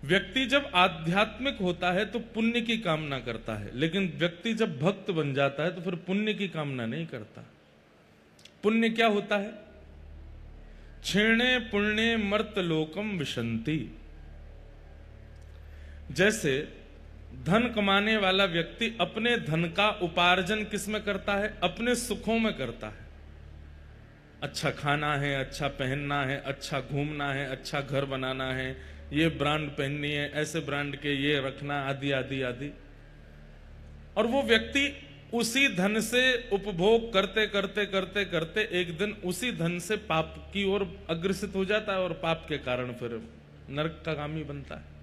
व्यक्ति जब आध्यात्मिक होता है तो पुण्य की कामना करता है, लेकिन व्यक्ति जब भक्त बन जाता है तो फिर पुण्य की कामना नहीं करता। पुण्य क्या होता है? क्षीणे पुण्य मर्त लोकम विशंति। जैसे धन कमाने वाला व्यक्ति अपने धन का उपार्जन किस में करता है? अपने सुखों में करता है। अच्छा खाना है, अच्छा पहनना है, अच्छा घूमना है, अच्छा घर बनाना है, ये ब्रांड पहननी है, ऐसे ब्रांड के ये रखना, आदि आदि आदि। और वो व्यक्ति उसी धन से उपभोग करते करते करते करते एक दिन उसी धन से पाप की ओर अग्रसित हो जाता है और पाप के कारण फिर नरक का गामी बनता है।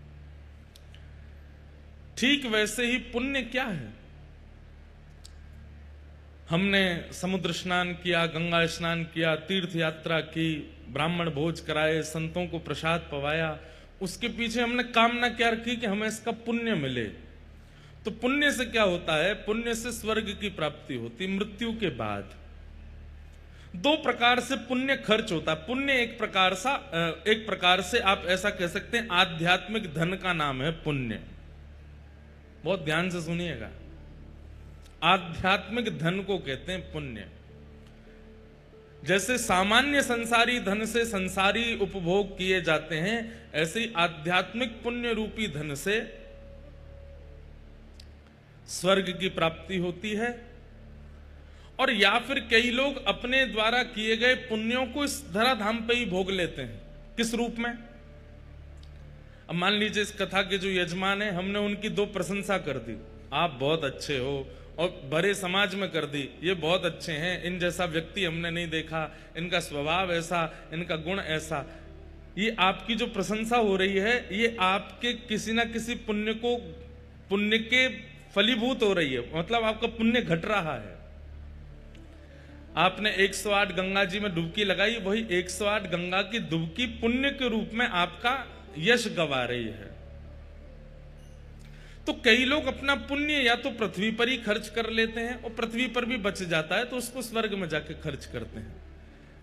ठीक वैसे ही पुण्य क्या है? हमने समुद्र स्नान किया, गंगा स्नान किया, तीर्थ यात्रा की, ब्राह्मण भोज कराए, संतों को प्रसाद पवाया, उसके पीछे हमने कामना क्या रखी कि हमें इसका पुण्य मिले। तो पुण्य से क्या होता है? पुण्य से स्वर्ग की प्राप्ति होती मृत्यु के बाद। दो प्रकार से पुण्य खर्च होता है। पुण्य एक प्रकार से आप ऐसा कह सकते हैं आध्यात्मिक धन का नाम है पुण्य। बहुत ध्यान से सुनिएगा, आध्यात्मिक धन को कहते हैं पुण्य। जैसे सामान्य संसारी धन से संसारी उपभोग किए जाते हैं, ऐसे ही आध्यात्मिक पुण्य रूपी धन से स्वर्ग की प्राप्ति होती है। और या फिर कई लोग अपने द्वारा किए गए पुण्यों को इस धराधाम पे ही भोग लेते हैं। किस रूप में? अब मान लीजिए इस कथा के जो यजमान है, हमने उनकी दो प्रशंसा कर दी, आप बहुत अच्छे हो, और बड़े समाज में कर दी, ये बहुत अच्छे हैं, इन जैसा व्यक्ति हमने नहीं देखा, इनका स्वभाव ऐसा, इनका गुण ऐसा। ये आपकी जो प्रशंसा हो रही है, ये आपके किसी ना किसी पुण्य के फलीभूत हो रही है, मतलब आपका पुण्य घट रहा है। आपने 108 गंगा जी में डुबकी लगाई, वही 108 गंगा की डुबकी पुण्य के रूप में आपका यश गवा रही है। तो कई लोग अपना पुण्य या तो पृथ्वी पर ही खर्च कर लेते हैं, और पृथ्वी पर भी बच जाता है तो उसको स्वर्ग में जाके खर्च करते हैं।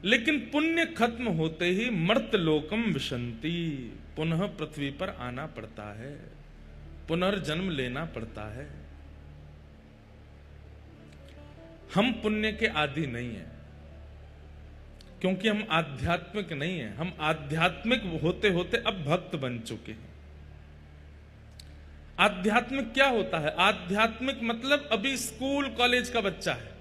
लेकिन पुण्य खत्म होते ही मर्त लोकम विशंति, पुनः पृथ्वी पर आना पड़ता है, पुनर्जन्म लेना पड़ता है। हम पुण्य के आदि नहीं हैं, क्योंकि हम आध्यात्मिक नहीं हैं। हम आध्यात्मिक होते होते अब भक्त बन चुके हैं। आध्यात्मिक क्या होता है? आध्यात्मिक मतलब अभी स्कूल कॉलेज का बच्चा है,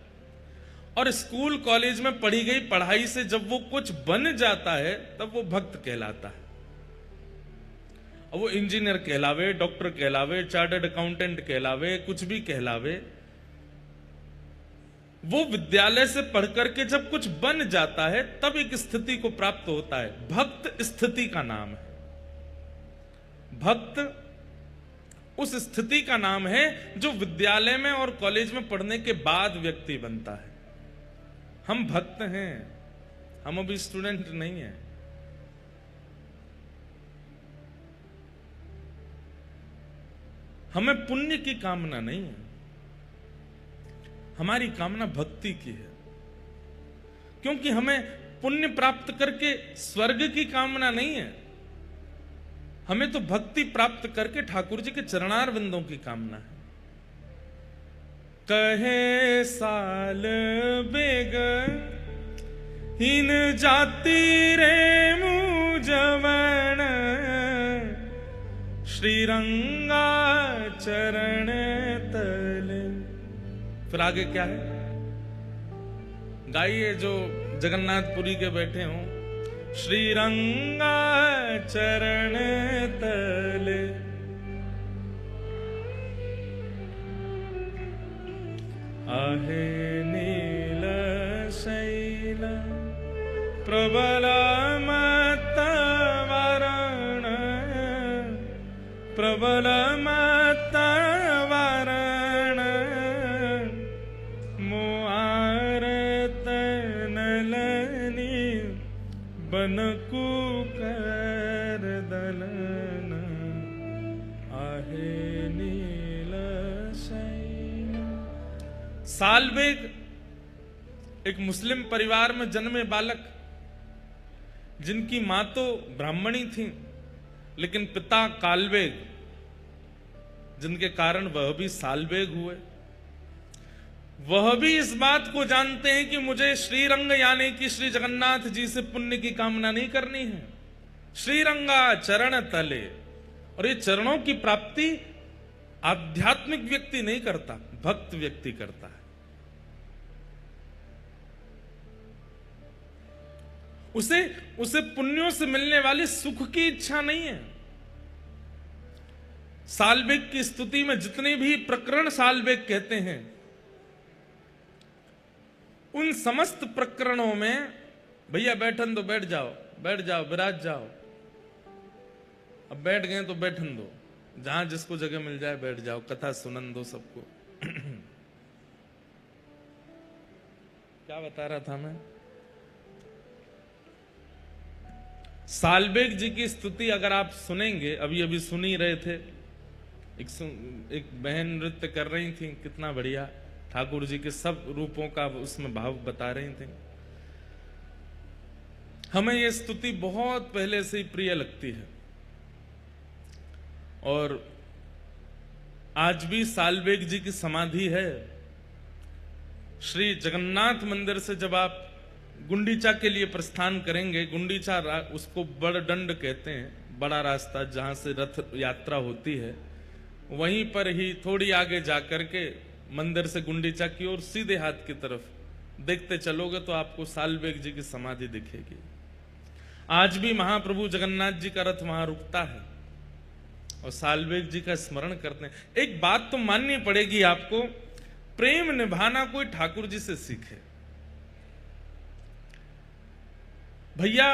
और स्कूल कॉलेज में पढ़ी गई पढ़ाई से जब वो कुछ बन जाता है तब वो भक्त कहलाता है। अब वो इंजीनियर कहलावे, डॉक्टर कहलावे, चार्टर्ड अकाउंटेंट कहलावे, कुछ भी कहलावे, वो विद्यालय से पढ़ करके जब कुछ बन जाता है तब एक स्थिति को प्राप्त होता है। भक्त स्थिति का नाम है। भक्त उस स्थिति का नाम है जो विद्यालय में और कॉलेज में पढ़ने के बाद व्यक्ति बनता है। हम भक्त हैं, हम अभी स्टूडेंट नहीं हैं। हमें पुण्य की कामना नहीं है, हमारी कामना भक्ति की है। क्योंकि हमें पुण्य प्राप्त करके स्वर्ग की कामना नहीं है, हमें तो भक्ति प्राप्त करके ठाकुर जी के चरणार विंदों की कामना है। कहे साल बेग हिन जाति रे मुझवन, श्रीरंगा चरण तले। फिर आगे क्या है? गाइए जो जगन्नाथपुरी के बैठे हों। श्रीरंगा चरण तले आहे नील शैल प्रबल मत वरण, प्रबल मत वरण, मुआरत नलनी बनकु कर दलन, आहे नील शैल। सालबेग एक मुस्लिम परिवार में जन्मे बालक, जिनकी मां तो ब्राह्मणी थी, लेकिन पिता कालवेग, जिनके कारण वह भी सालवेग हुए, वह भी इस बात को जानते हैं कि मुझे श्रीरंग यानी कि श्री जगन्नाथ जी से पुण्य की कामना नहीं करनी है। श्रीरंगा चरण तले, और ये चरणों की प्राप्ति आध्यात्मिक व्यक्ति नहीं करता, भक्त व्यक्ति करता है। उसे पुण्यों से मिलने वाले सुख की इच्छा नहीं है। सालवेग की स्तुति में जितने भी प्रकरण सालवेग कहते हैं, उन समस्त प्रकरणों में भैया बैठन दो, बैठ जाओ, बैठ जाओ, विराज जाओ, अब बैठ गए तो बैठन दो, जहां जिसको जगह मिल जाए बैठ जाओ, कथा सुनन दो सबको। क्या बता रहा था मैं? सालवेग जी की स्तुति अगर आप सुनेंगे, अभी अभी सुन ही रहे थे, एक बहन नृत्य कर रही थी, कितना बढ़िया, ठाकुर जी के सब रूपों का उसमें भाव बता रही थी। हमें यह स्तुति बहुत पहले से ही प्रिय लगती है, और आज भी सालवेग जी की समाधि है। श्री जगन्नाथ मंदिर से जब आप गुंडीचा के लिए प्रस्थान करेंगे, गुंडीचा उसको बड़ दंड कहते हैं, बड़ा रास्ता जहां से रथ यात्रा होती है, वहीं पर ही थोड़ी आगे जाकर के मंदिर से गुंडीचा की ओर सीधे हाथ की तरफ देखते चलोगे तो आपको सालवेग जी की समाधि दिखेगी। आज भी महाप्रभु जगन्नाथ जी का रथ वहां रुकता है और सालवेग जी का स्मरण करते हैं। एक बात तो माननी पड़ेगी आपको, प्रेम निभाना कोई ठाकुर जी से सीखे। भैया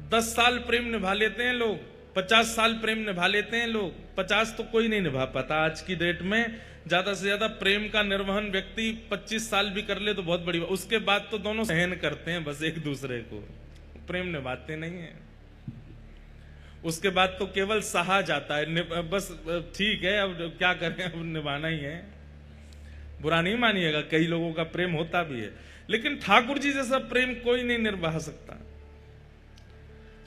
10 साल प्रेम निभा लेते हैं लोग, 50 साल प्रेम निभा लेते हैं लोग, 50 तो कोई नहीं निभा पाता आज की डेट में। ज्यादा से ज्यादा प्रेम का निर्वहन व्यक्ति 25 साल भी कर ले तो बहुत बड़ी बात, उसके बाद तो दोनों सहन करते हैं बस एक दूसरे को, प्रेम निभाते नहीं है। उसके बाद तो केवल सहा जाता है, बस ठीक है अब क्या करें, अब निभाना ही है। बुरा नहीं मानिएगा, कई लोगों का प्रेम होता भी है, लेकिन ठाकुर जी जैसा प्रेम कोई नहीं निर्वाह सकता।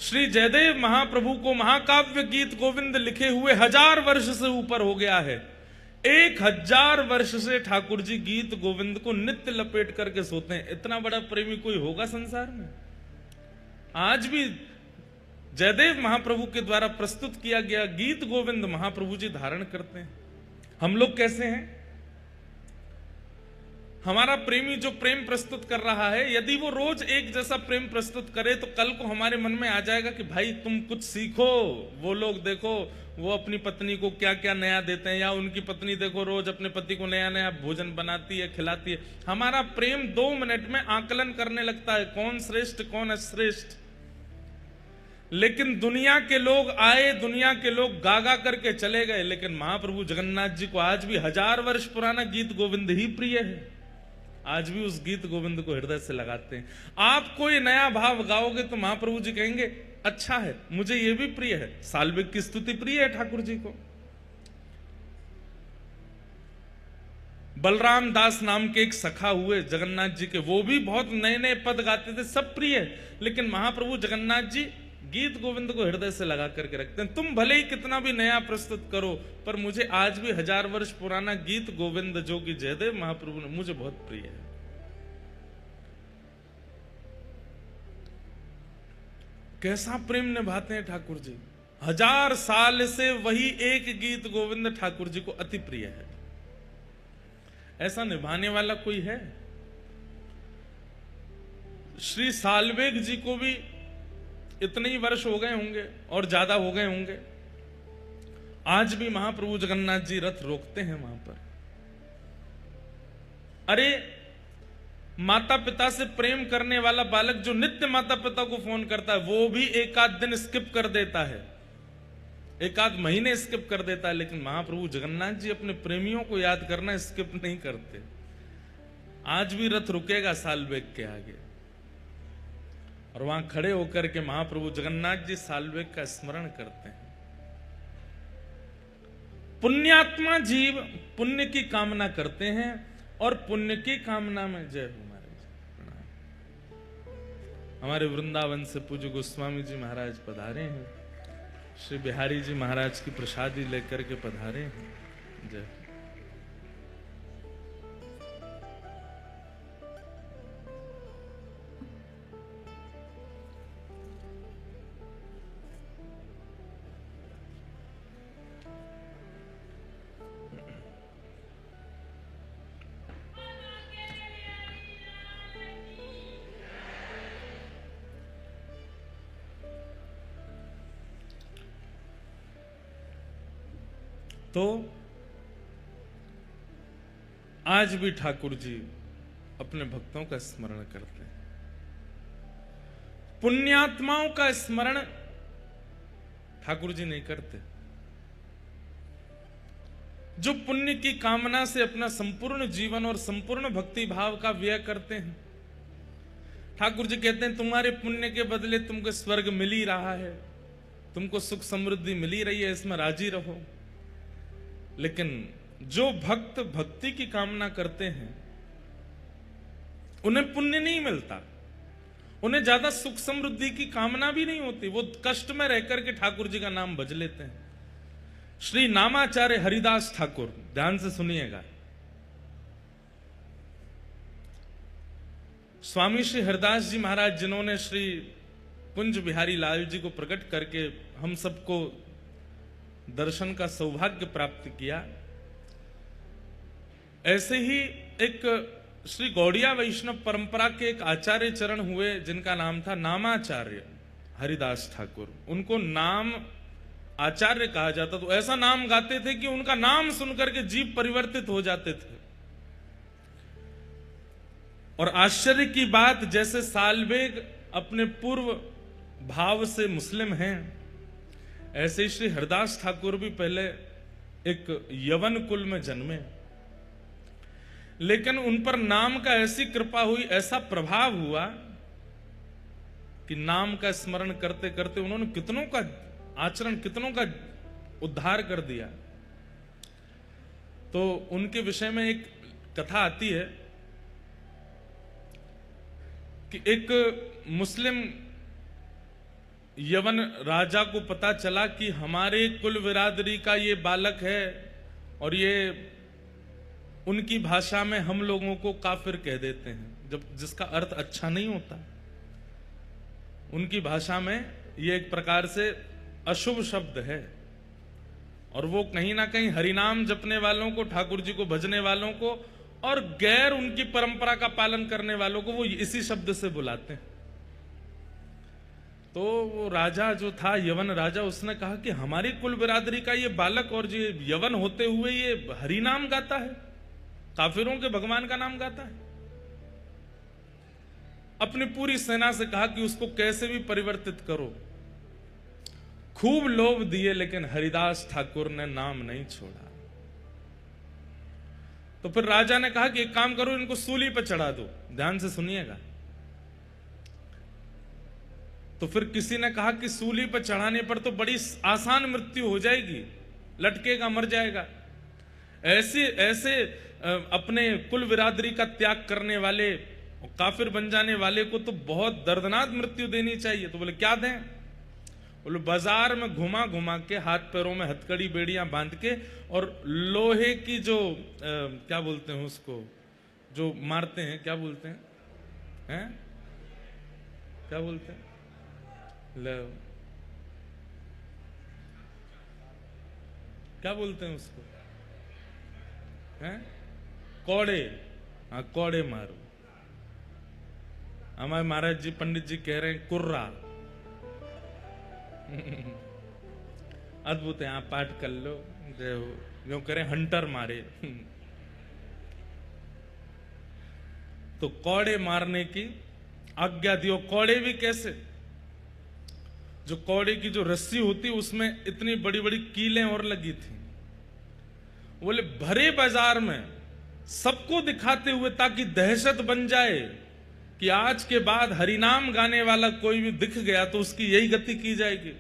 श्री जयदेव महाप्रभु को महाकाव्य गीत गोविंद लिखे हुए 1000 वर्ष से ऊपर हो गया है। 1000 वर्ष से ठाकुर जी गीत गोविंद को नित्य लपेट करके सोते हैं। इतना बड़ा प्रेमी कोई होगा संसार में? आज भी जयदेव महाप्रभु के द्वारा प्रस्तुत किया गया गीत गोविंद महाप्रभु जी धारण करते हैं। हम लोग कैसे हैं? हमारा प्रेमी जो प्रेम प्रस्तुत कर रहा है, यदि वो रोज एक जैसा प्रेम प्रस्तुत करे तो कल को हमारे मन में आ जाएगा कि भाई तुम कुछ सीखो। वो लोग देखो वो अपनी पत्नी को क्या क्या नया देते हैं, या उनकी पत्नी देखो रोज अपने पति को नया नया भोजन बनाती है, खिलाती है। हमारा प्रेम 2 मिनट में आकलन करने लगता है कौन श्रेष्ठ कौन अश्रेष्ठ। लेकिन दुनिया के लोग आए, दुनिया के लोग गागा करके चले गए, लेकिन महाप्रभु जगन्नाथ जी को आज भी 1000 वर्ष पुराना गीत गोविंद ही प्रिय है। आज भी उस गीत गोविंद को हृदय से लगाते हैं। आप कोई नया भाव गाओगे तो महाप्रभु जी कहेंगे अच्छा है, मुझे ये भी प्रिय है। सालवेग की स्तुति प्रिय है ठाकुर जी को। बलराम दास नाम के एक सखा हुए जगन्नाथ जी के, वो भी बहुत नए नए पद गाते थे, सब प्रिय है, लेकिन महाप्रभु जगन्नाथ जी गीत गोविंद को हृदय से लगा करके रखते हैं। तुम भले ही कितना भी नया प्रस्तुत करो, पर मुझे आज भी 1000 वर्ष पुराना गीत गोविंद जो कि जयदेव महाप्रभु ने, मुझे बहुत प्रिय है। कैसा प्रेम निभाते हैं ठाकुर जी। 1000 साल से वही एक गीत गोविंद ठाकुर जी को अति प्रिय है। ऐसा निभाने वाला कोई है? श्री सालवेग जी को भी इतने ही वर्ष हो गए होंगे और ज्यादा हो गए होंगे। आज भी महाप्रभु जगन्नाथ जी रथ रोकते हैं वहां पर। अरे माता पिता से प्रेम करने वाला बालक जो नित्य माता पिता को फोन करता है, वो भी एक आध दिन स्किप कर देता है, एक आध महीने स्किप कर देता है, लेकिन महाप्रभु जगन्नाथ जी अपने प्रेमियों को याद करना स्किप नहीं करते। आज भी रथ रुकेगा सालवेग के आगे, और वहां खड़े होकर के महाप्रभु जगन्नाथ जी सालवेग का स्मरण करते हैं। पुण्यात्मा जीव पुण्य की कामना करते हैं, और पुण्य की कामना में जय हो महाराज। हमारे वृंदावन से पूज्य गोस्वामी जी महाराज पधारे हैं। श्री बिहारी जी महाराज की प्रसादी लेकर के पधारे हैं। जय। तो आज भी ठाकुर जी अपने भक्तों का स्मरण करते हैं। पुण्यात्माओं का स्मरण ठाकुर जी नहीं करते। जो पुण्य की कामना से अपना संपूर्ण जीवन और संपूर्ण भक्ति भाव का व्यय करते हैं, ठाकुर जी कहते हैं तुम्हारे पुण्य के बदले तुमको स्वर्ग मिल ही रहा है, तुमको सुख समृद्धि मिल ही रही है, इसमें राजी रहो। लेकिन जो भक्त भक्ति की कामना करते हैं उन्हें पुण्य नहीं मिलता, उन्हें ज्यादा सुख समृद्धि की कामना भी नहीं होती, वो कष्ट में रहकर के ठाकुर जी का नाम भज लेते हैं। श्री नामाचार्य हरिदास ठाकुर, ध्यान से सुनिएगा। स्वामी श्री हरिदास जी महाराज जिन्होंने श्री कुंज बिहारी लाल जी को प्रकट करके हम सबको दर्शन का सौभाग्य प्राप्त किया, ऐसे ही एक श्री गौड़िया वैष्णव परंपरा के एक आचार्य चरण हुए जिनका नाम था नामाचार्य हरिदास ठाकुर। उनको नाम आचार्य कहा जाता, तो ऐसा नाम गाते थे कि उनका नाम सुनकर के जीव परिवर्तित हो जाते थे। और आश्चर्य की बात, जैसे सालबेग अपने पूर्व भाव से मुस्लिम हैं, ऐसे श्री हरिदास ठाकुर भी पहले एक यवन कुल में जन्मे, लेकिन उन पर नाम का ऐसी कृपा हुई, ऐसा प्रभाव हुआ कि नाम का स्मरण करते करते उन्होंने कितनों का आचरण, कितनों का उद्धार कर दिया। तो उनके विषय में एक कथा आती है कि एक मुस्लिम यवन राजा को पता चला कि हमारे कुल बिरादरी का ये बालक है और ये उनकी भाषा में हम लोगों को काफिर कह देते हैं, जब जिसका अर्थ अच्छा नहीं होता। उनकी भाषा में ये एक प्रकार से अशुभ शब्द है, और वो कहीं ना कहीं हरिनाम जपने वालों को, ठाकुर जी को भजने वालों को और गैर उनकी परंपरा का पालन करने वालों को वो इसी शब्द से बुलाते हैं। तो वो राजा जो था, यवन राजा, उसने कहा कि हमारी कुल बिरादरी का ये बालक और ये यवन होते हुए ये हरिनाम गाता है, काफिरों के भगवान का नाम गाता है। अपनी पूरी सेना से कहा कि उसको कैसे भी परिवर्तित करो। खूब लोभ दिए, लेकिन हरिदास ठाकुर ने नाम नहीं छोड़ा। तो फिर राजा ने कहा कि एक काम करो, इनको सूली पर चढ़ा दो। ध्यान से सुनिएगा। तो फिर किसी ने कहा कि सूली पर चढ़ाने पर तो बड़ी आसान मृत्यु हो जाएगी, लटकेगा, मर जाएगा। ऐसे ऐसे अपने कुल बिरादरी का त्याग करने वाले, काफिर बन जाने वाले को तो बहुत दर्दनाक मृत्यु देनी चाहिए। तो बोले क्या दें? बोले बाजार में घुमा घुमा के, हाथ पैरों में हथकड़ी बेड़ियां बांध के, और लोहे की जो क्या बोलते हैं उसको, जो मारते हैं, क्या बोलते हैं? क्या बोलते हैं? क्या बोलते हैं उसको? कौड़े। हाँ, कौड़े मारो। हमारे महाराज जी, पंडित जी कह रहे हैं कुर्रा। अद्भुत है, आप पाठ कर लो, जो करें हंटर मारे। तो कौड़े मारने की आज्ञा दियो। कौड़े भी कैसे? जो कौड़े की जो रस्सी होती, उसमें इतनी बड़ी बड़ी कीलें और लगी थी। बोले भरे बाजार में सबको दिखाते हुए, ताकि दहशत बन जाए कि आज के बाद हरिनाम गाने वाला कोई भी दिख गया तो उसकी यही गति की जाएगी।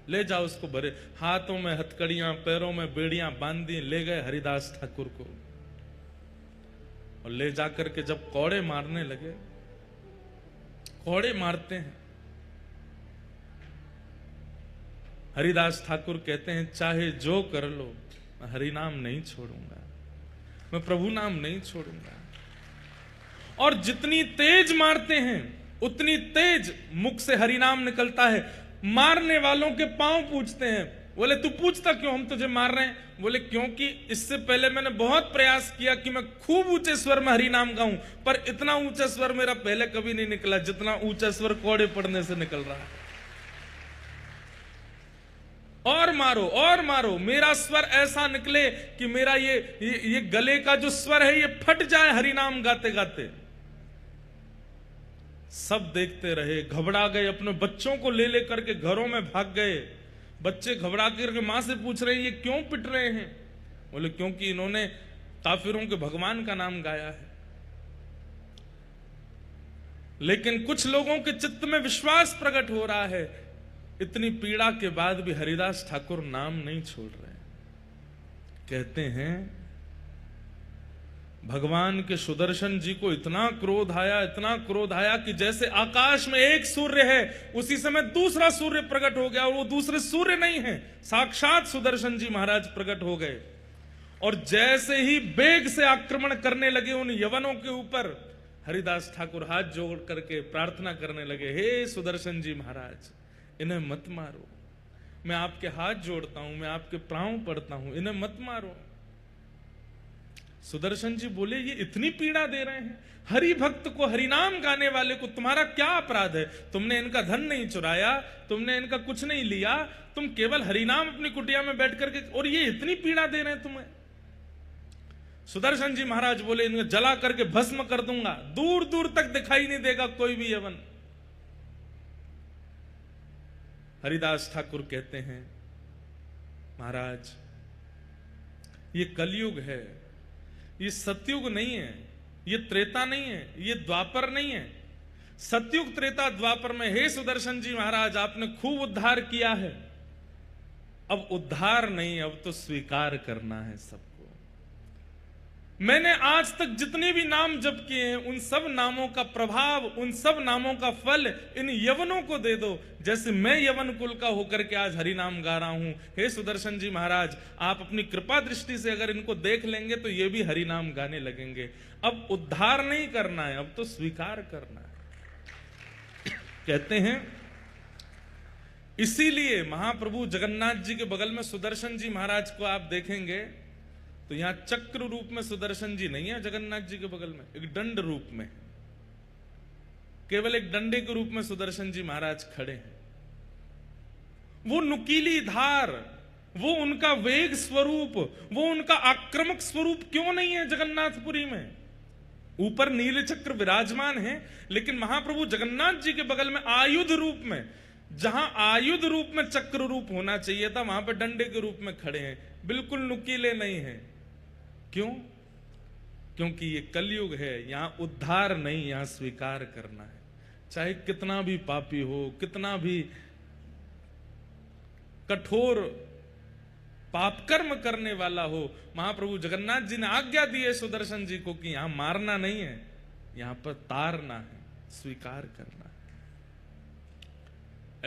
ले जाओ उसको, भरे हाथों में हथकड़ियां, पैरों में बेड़ियां बांधी, ले गए हरिदास ठाकुर को। और ले जाकर के जब कौड़े मारने लगे, कौड़े मारते हैं, हरिदास ठाकुर कहते हैं चाहे जो कर लो, मैं हरि नाम नहीं छोड़ूंगा, मैं प्रभु नाम नहीं छोड़ूंगा। और जितनी तेज मारते हैं उतनी तेज मुख से हरि नाम निकलता है। मारने वालों के पांव पूछते हैं, बोले तू पूछता क्यों, हम तुझे मार रहे हैं? बोले क्योंकि इससे पहले मैंने बहुत प्रयास किया कि मैं खूब ऊंचे स्वर में हरि नाम गाऊं, पर इतना ऊंचा स्वर मेरा पहले कभी नहीं निकला जितना ऊंचा स्वर कोड़े पड़ने से निकल रहा है। और मारो, मेरा स्वर ऐसा निकले कि मेरा ये गले का जो स्वर है ये फट जाए हरि नाम गाते गाते। सब देखते रहे, घबरा गए, अपने बच्चों को ले लेकर के घरों में भाग गए। बच्चे घबरा करके मां से पूछ रहे हैं ये क्यों पिट रहे हैं? बोले क्योंकि इन्होंने काफिरों के भगवान का नाम गाया है। लेकिन कुछ लोगों के चित्त में विश्वास प्रकट हो रहा है, इतनी पीड़ा के बाद भी हरिदास ठाकुर नाम नहीं छोड़ रहे। कहते हैं भगवान के सुदर्शन जी को इतना क्रोध आया कि जैसे आकाश में एक सूर्य है उसी समय दूसरा सूर्य प्रकट हो गया, और वो दूसरे सूर्य नहीं है, साक्षात सुदर्शन जी महाराज प्रकट हो गए। और जैसे ही बेग से आक्रमण करने लगे उन यवनों के ऊपर, हरिदास ठाकुर हाथ जोड़ करके प्रार्थना करने लगे, हे सुदर्शन जी महाराज इन्हें मत मारो, मैं आपके हाथ जोड़ता हूं, मैं आपके पांव पड़ता हूं, इन्हें मत मारो। सुदर्शन जी बोले ये इतनी पीड़ा दे रहे हैं, हरि भक्त को, हरिनाम गाने वाले को तुम्हारा क्या अपराध है? तुमने इनका धन नहीं चुराया, तुमने इनका कुछ नहीं लिया, तुम केवल हरिनाम अपनी कुटिया में बैठ करके, और ये इतनी पीड़ा दे रहे हैं तुम्हें। सुदर्शन जी महाराज बोले इन्हें जला करके भस्म कर दूंगा, दूर दूर तक दिखाई नहीं देगा कोई भी यवन। हरिदास ठाकुर कहते हैं महाराज ये कलयुग है, ये सतयुग नहीं है, ये त्रेता नहीं है, ये द्वापर नहीं है। सतयुग त्रेता द्वापर में हे सुदर्शन जी महाराज आपने खूब उद्धार किया है, अब उद्धार नहीं, अब तो स्वीकार करना है सबको। मैंने आज तक जितने भी नाम जप किए हैं उन सब नामों का प्रभाव, उन सब नामों का फल इन यवनों को दे दो, जैसे मैं यवन कुल का होकर के आज हरि नाम गा रहा हूं। हे सुदर्शन जी महाराज आप अपनी कृपा दृष्टि से अगर इनको देख लेंगे तो ये भी हरि नाम गाने लगेंगे। अब उद्धार नहीं करना है, अब तो स्वीकार करना है। कहते हैं इसीलिए महाप्रभु जगन्नाथ जी के बगल में सुदर्शन जी महाराज को आप देखेंगे तो यहां चक्र रूप में सुदर्शन जी नहीं है जगन्नाथ जी के बगल में, एक दंड रूप में, केवल एक डंडे के रूप में सुदर्शन जी महाराज खड़े हैं। वो नुकीली धार, वो उनका वेग स्वरूप, वो उनका आक्रामक स्वरूप क्यों नहीं है जगन्नाथपुरी में? ऊपर नील चक्र विराजमान है, लेकिन महाप्रभु जगन्नाथ जी के बगल में आयुध रूप में, जहां आयुध रूप में चक्र रूप होना चाहिए था वहां पर डंडे के रूप में खड़े हैं, बिल्कुल नुकीले नहीं है। क्यों? क्योंकि ये कलयुग है, यहां उद्धार नहीं, यहां स्वीकार करना है। चाहे कितना भी पापी हो, कितना भी कठोर पापकर्म करने वाला हो, महाप्रभु जगन्नाथ जी ने आज्ञा दी है सुदर्शन जी को कि यहां मारना नहीं है, यहां पर तारना है, स्वीकार करना है।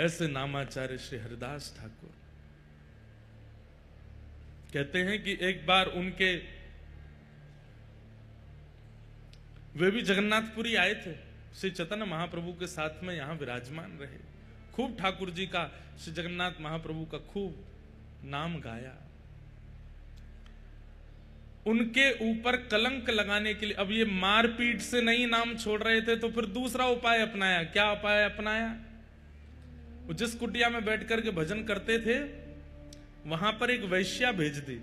ऐसे नामाचार्य श्री हरिदास ठाकुर कहते हैं कि एक बार उनके, वे भी जगन्नाथपुरी आए थे, श्री चैतन्य महाप्रभु के साथ में यहां विराजमान रहे, खूब ठाकुर जी का, श्री जगन्नाथ महाप्रभु का खूब नाम गाया। उनके ऊपर कलंक लगाने के लिए, अब ये मारपीट से नहीं नाम छोड़ रहे थे तो फिर दूसरा उपाय अपनाया। क्या उपाय अपनाया? वो जिस कुटिया में बैठ करके भजन करते थे वहां पर एक वैश्या भेज दी,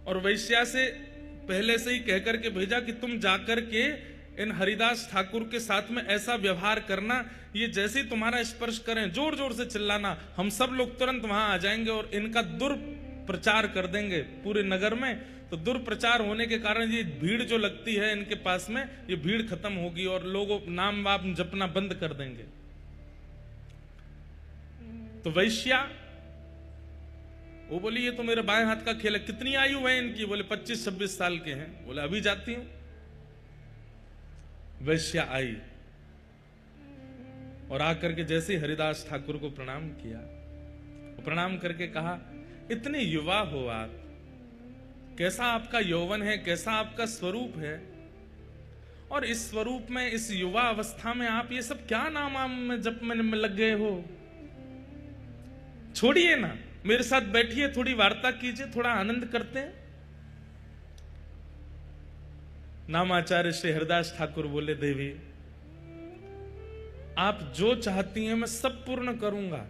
और वैश्या से पहले से ही कहकर के भेजा कि तुम जाकर के इन हरिदास ठाकुर के साथ में ऐसा व्यवहार करना, ये जैसे ही तुम्हारा स्पर्श करें जोर जोर से चिल्लाना, हम सब लोग तुरंत वहां आ जाएंगे और इनका दुर्प्रचार कर देंगे पूरे नगर में। तो दुर्प्रचार होने के कारण ये भीड़ जो लगती है इनके पास में, ये भीड़ खत्म होगी और लोग नाम वाप जपना बंद कर देंगे। तो वैश्या वो बोली ये तो मेरे बाएं हाथ का खेल है, कितनी आयु है इनकी? बोले 25-26 साल के हैं। बोले अभी जाती हूं। वैश्या आई और आकर के जैसे हरिदास ठाकुर को प्रणाम किया, प्रणाम करके कहा, इतने युवा हो आप, कैसा आपका यौवन है, कैसा आपका स्वरूप है, और इस स्वरूप में, इस युवा अवस्था में आप ये सब क्या नाम में जप में लग गए हो? छोड़िए ना, मेरे साथ बैठिए, थोड़ी वार्ता कीजिए, थोड़ा आनंद करते हैं। नामाचार्य श्री हरिदास ठाकुर बोले, देवी आप जो चाहती हैं मैं सब पूर्ण करूंगा,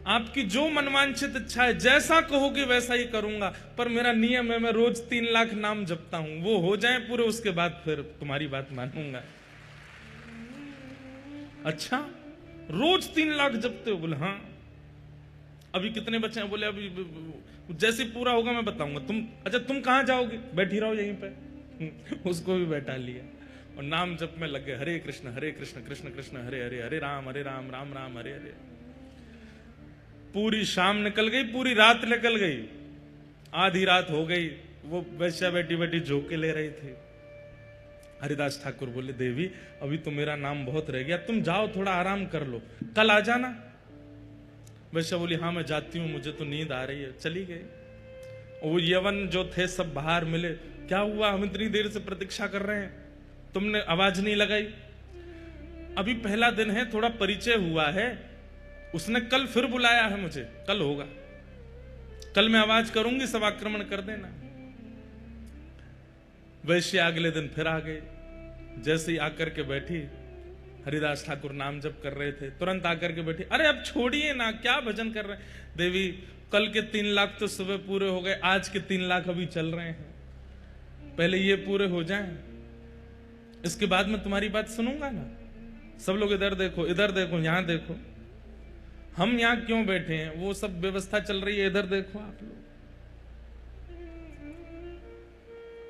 आपकी जो मनवांछित इच्छा है, जैसा कहोगे वैसा ही करूंगा, पर मेरा नियम है, मैं रोज 3 लाख नाम जपता हूं, वो हो जाए पूरे, उसके बाद फिर तुम्हारी बात मानूंगा। अच्छा, रोज 3 लाख जपते हो? बोले हाँ। अभी कितने बचे हैं? बोले अभी जैसे पूरा होगा मैं बताऊंगा। अच्छा तुम कहां जाओगे? बैठी रहो यहीं पे। उसको भी बैठा लिया और नाम जप में लग गए, हरे कृष्ण कृष्ण कृष्ण हरे हरे, हरे राम राम राम हरे हरे। पूरी शाम निकल गई, पूरी रात निकल गई, आधी रात हो गई, वो वैश्या बैठी बैठी झोंके ले रही थी। हरिदास ठाकुर बोले, देवी अभी तो मेरा नाम बहुत रह गया, तुम जाओ थोड़ा आराम कर लो, कल आ जाना। वैश्या बोली, हाँ मैं जाती हूँ, मुझे तो नींद आ रही है। चली गई। वो यवन जो थे सब बाहर मिले, क्या हुआ, हम इतनी देर से प्रतीक्षा कर रहे हैं, तुमने आवाज नहीं लगाई। अभी पहला दिन है, थोड़ा परिचय हुआ है, उसने कल फिर बुलाया है मुझे, कल होगा, कल मैं आवाज करूंगी, सब आक्रमण कर देना। वैश्य अगले दिन फिर आ गए, जैसे ही आकर के बैठी, हरिदास ठाकुर नाम जप कर रहे थे, तुरंत आकर के बैठी, अरे अब छोड़िए ना, क्या भजन कर रहे हैं? देवी कल के 3 लाख तो सुबह पूरे हो गए, आज के 3 लाख अभी चल रहे हैं, पहले ये पूरे हो जाएं, इसके बाद मैं तुम्हारी बात सुनूंगा ना। सब लोग इधर देखो, इधर देखो, यहां देखो, हम यहां क्यों बैठे हैं, वो सब व्यवस्था चल रही है, इधर देखो आप लोग,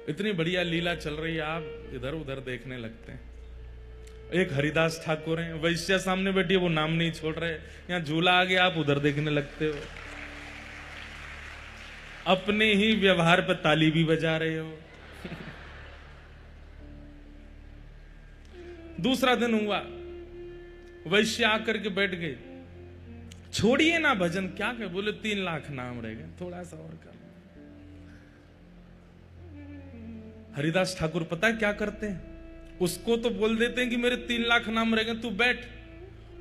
इतनी बढ़िया लीला चल रही है, आप इधर उधर देखने लगते हैं। एक हरिदास ठाकुर हैं, वैश्या सामने बैठी है, वो नाम नहीं छोड़ रहे, यहां झूला आ गया, आप उधर देखने लगते हो, अपने ही व्यवहार पर ताली भी बजा रहे हो। दूसरा दिन हुआ, वैश्य आकर के बैठ गए, छोड़िए ना भजन, क्या कहे? बोले 3 लाख नाम रह गए, थोड़ा सा और कर। हरिदास ठाकुर पता है क्या करते हैं? उसको तो बोल देते हैं कि मेरे 3 लाख नाम रह गए, तू बैठ,